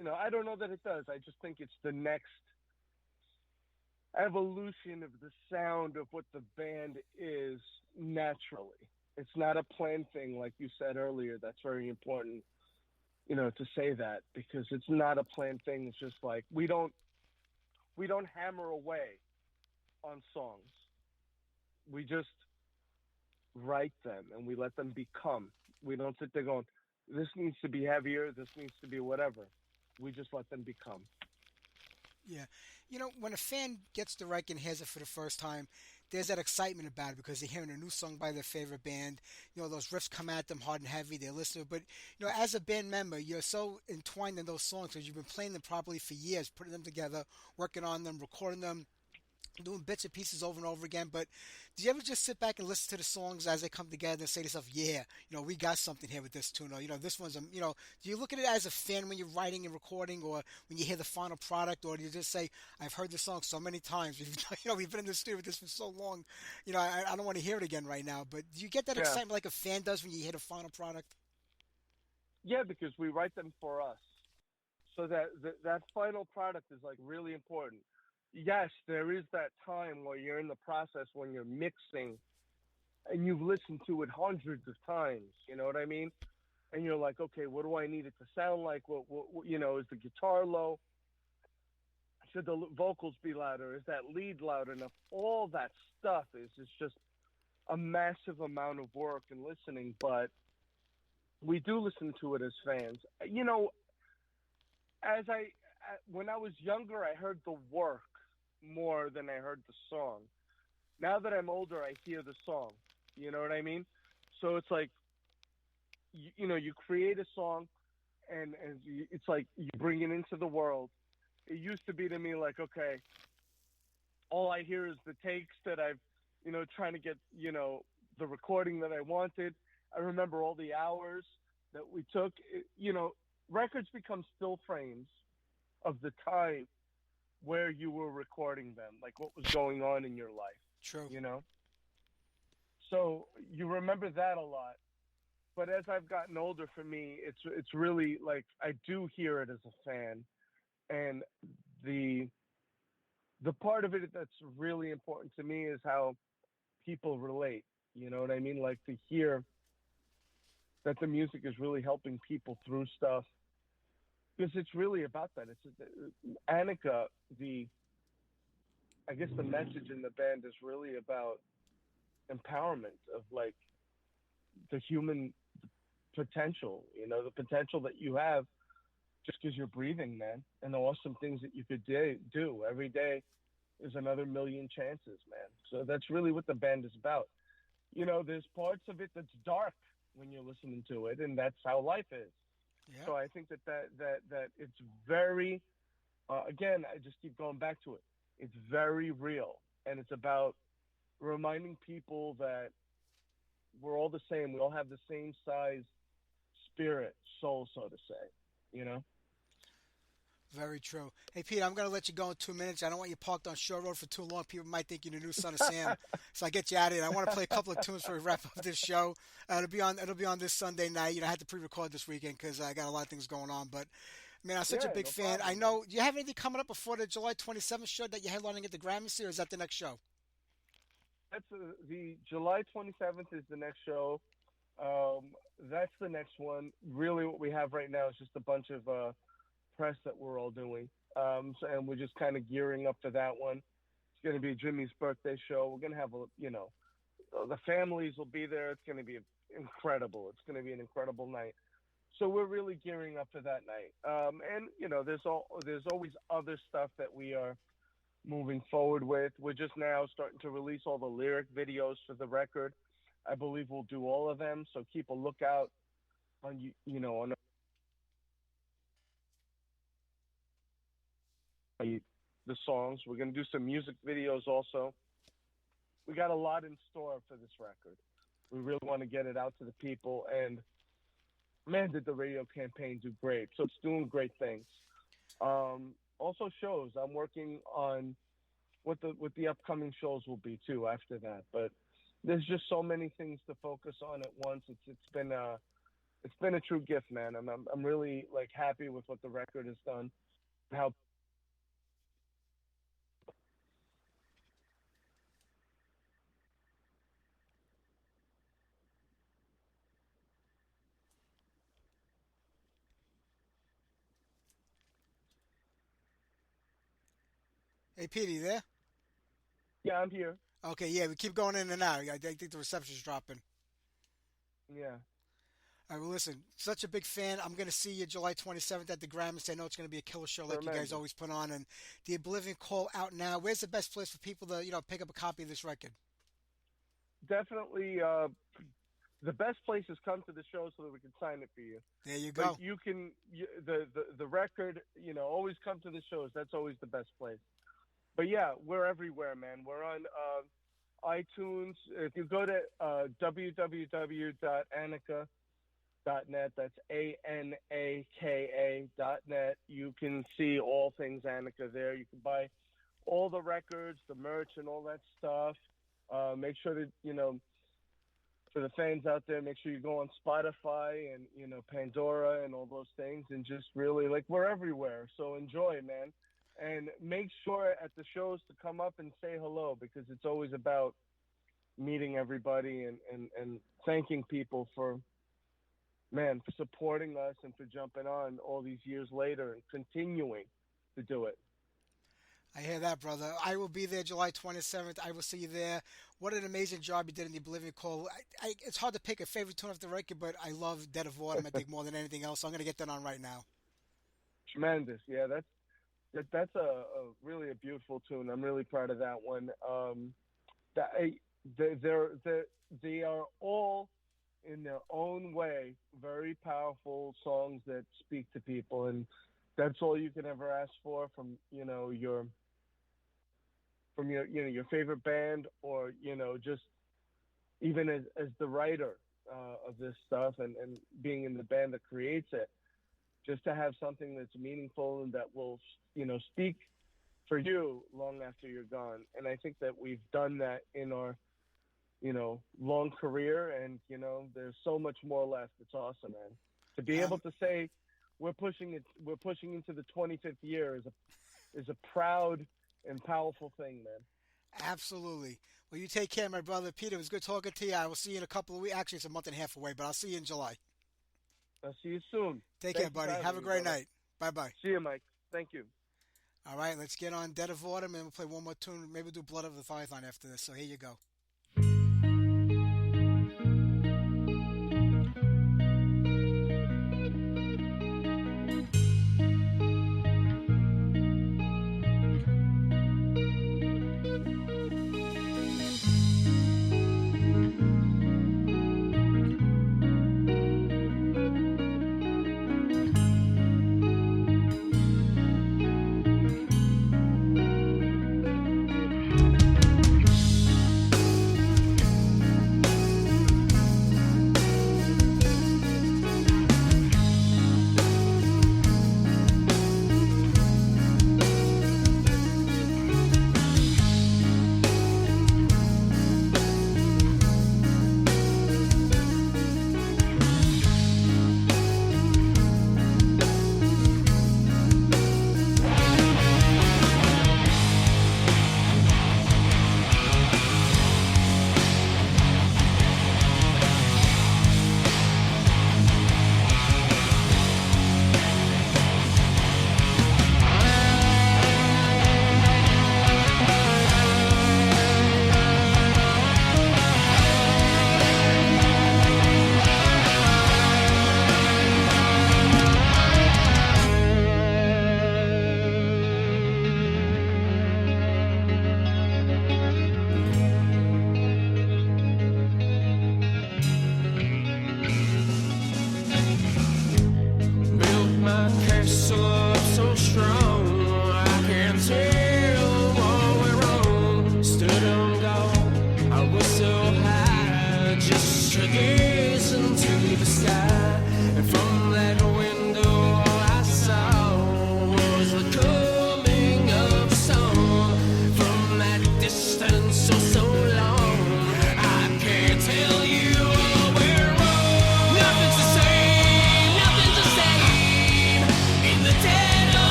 [SPEAKER 6] I don't know that it does. I just think it's the next evolution of the sound of what the band is naturally. It's not a planned thing, like you said earlier. That's very important, to say that, because it's not a planned thing. It's just like we don't hammer away on songs. We just write them and we let them become. We don't sit there going, this needs to be heavier, this needs to be whatever. We just let them become.
[SPEAKER 3] Yeah. When a fan gets the record and hears it for the first time, there's that excitement about it because they're hearing a new song by their favorite band. Those riffs come at them hard and heavy. They listen to it. But, as a band member, you're so entwined in those songs because you've been playing them properly for years, putting them together, working on them, recording them, doing bits and pieces over and over again. But do you ever just sit back and listen to the songs as they come together and say to yourself, yeah, we got something here with this tune, or, this one's, do you look at it as a fan when you're writing and recording, or when you hear the final product, or do you just say, I've heard this song so many times, we've been in the studio with this for so long, I don't want to hear it again right now. But do you get that excitement like a fan does when you hear the final product?
[SPEAKER 6] Yeah, because we write them for us. So that final product is like really important. Yes, there is that time where you're in the process when you're mixing and you've listened to it hundreds of times, you know what I mean? And you're like, okay, what do I need it to sound like? What is the guitar low? Should the vocals be louder? Is that lead loud enough? All that stuff is just a massive amount of work and listening, but we do listen to it as fans. When I was younger, I heard the work more than I heard the song. Now that I'm older, I hear the song. You know what I mean? So it's like, you create a song, and it's like you bring it into the world. It used to be to me like, okay, all I hear is the takes that I've, trying to get, the recording that I wanted. I remember all the hours that we took. Records become still frames of the time where you were recording them, like what was going on in your life,
[SPEAKER 3] True.
[SPEAKER 6] you know? So you remember that a lot. But as I've gotten older, for me, it's really like I do hear it as a fan, and the the part of it that's really important to me is how people relate. You know what I mean? Like to hear that the music is really helping people through stuff because it's really about that. It's Annika. I guess the message in the band is really about empowerment of like the human potential. The potential that you have just because you're breathing, man, and the awesome things that you could do every day. Is another million chances, man. So that's really what the band is about. There's parts of it that's dark when you're listening to it, and that's how life is.
[SPEAKER 3] Yeah.
[SPEAKER 6] So I think that it's very, again, I just keep going back to it. It's very real, and it's about reminding people that we're all the same. We all have the same size spirit, soul, so to say.
[SPEAKER 3] Very true. Hey, Pete, I'm going to let you go in 2 minutes. I don't want you parked on Shore Road for too long. People might think you're the new Son of Sam. So I get you out of here. I want to play a couple of tunes before we wrap up this show. It'll be on this Sunday night. I had to pre-record this weekend because I got a lot of things going on. But, man, I'm such a big fan.
[SPEAKER 6] Problem.
[SPEAKER 3] I know. Do you have anything coming up before the July 27th show that you're headlining at the Gramercy, or is that the next show?
[SPEAKER 6] That's the July 27th is the next show. That's the next one. Really, what we have right now is just a bunch of press that we're all doing. And we're just kind of gearing up for that one. It's going to be Jimmy's birthday show. We're going to have the families will be there. It's going to be incredible. It's going to be an incredible night. So we're really gearing up for that night. And there's always other stuff that we are moving forward with. We're just now starting to release all the lyric videos for the record. I believe we'll do all of them. So keep a lookout on on the songs. We're going to do some music videos also. We got a lot in store for this record. We really want to get it out to the people, and man, did the radio campaign do great. So it's doing great things. Also shows. I'm working on what the upcoming shows will be too after that. But there's just so many things to focus on at once. It's been a true gift, man. I'm really like happy with what the record has done. How
[SPEAKER 3] Hey, Pete, are you there?
[SPEAKER 6] Yeah, I'm here.
[SPEAKER 3] Okay, yeah, we keep going in and out. I think the reception's dropping.
[SPEAKER 6] Yeah.
[SPEAKER 3] All right, well, listen, such a big fan. I'm going to see you July 27th at the Grammys. I know it's going to be a killer show like you guys always put on. And the Oblivion Call out now. Where's the best place for people to, pick up a copy of this record?
[SPEAKER 6] Definitely the best place is come to the show so that we can sign it for you.
[SPEAKER 3] There you go.
[SPEAKER 6] But the record, always come to the shows. That's always the best place. But yeah, we're everywhere, man. We're on iTunes. If you go to www.anaka.net, that's ANAKA.net, you can see all things Anaka there. You can buy all the records, the merch, and all that stuff. Make sure that, for the fans out there, make sure you go on Spotify and, Pandora and all those things, and just really, we're everywhere. So enjoy, man. And make sure at the shows to come up and say hello, because it's always about meeting everybody and thanking people for supporting us and for jumping on all these years later and continuing to do it.
[SPEAKER 3] I hear that, brother. I will be there July 27th. I will see you there. What an amazing job you did in the Oblivion Call. It's hard to pick a favorite tune off the record, but I love Dead of Autumn, I think, more than anything else. So I'm going to get that on right now. Tremendous.
[SPEAKER 6] Yeah, that's a really a beautiful tune. I'm really proud of that one. They are all, in their own way, very powerful songs that speak to people, and that's all you can ever ask for from from your favorite band, or just even as the writer of this stuff, and being in the band that creates it, just to have something that's meaningful and that will speak for you long after you're gone. And I think that we've done that in our long career, and there's so much more left. It's awesome, man. To be able to say we're pushing into the 25th year is a proud and powerful thing, man.
[SPEAKER 3] Absolutely. Well, you take care, my brother. Peter, it was good talking to you. I will see you in a couple of weeks. Actually, it's a month and a half away, but I'll see you in July.
[SPEAKER 6] I'll see you soon.
[SPEAKER 3] Take
[SPEAKER 6] Thanks
[SPEAKER 3] care, buddy.
[SPEAKER 6] for having
[SPEAKER 3] Have a
[SPEAKER 6] me,
[SPEAKER 3] great
[SPEAKER 6] brother.
[SPEAKER 3] night. Bye-bye.
[SPEAKER 6] See you, Mike. Thank you.
[SPEAKER 3] All right, let's get on Dead of Autumn, and we'll play one more tune. Maybe we'll do Blood of the Python after this. So here you go.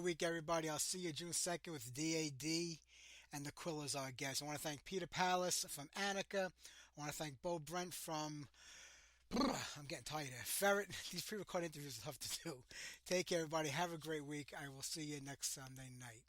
[SPEAKER 3] week, everybody. I'll see you June 2nd with DAD and the Quillers, our guests. I want to thank Peter Pallis from Anaka. I want to thank Beau Brent from... I'm getting tired here. Ferrett. These pre-recorded interviews are tough to do. Take care, everybody. Have a great week. I will see you next Sunday night.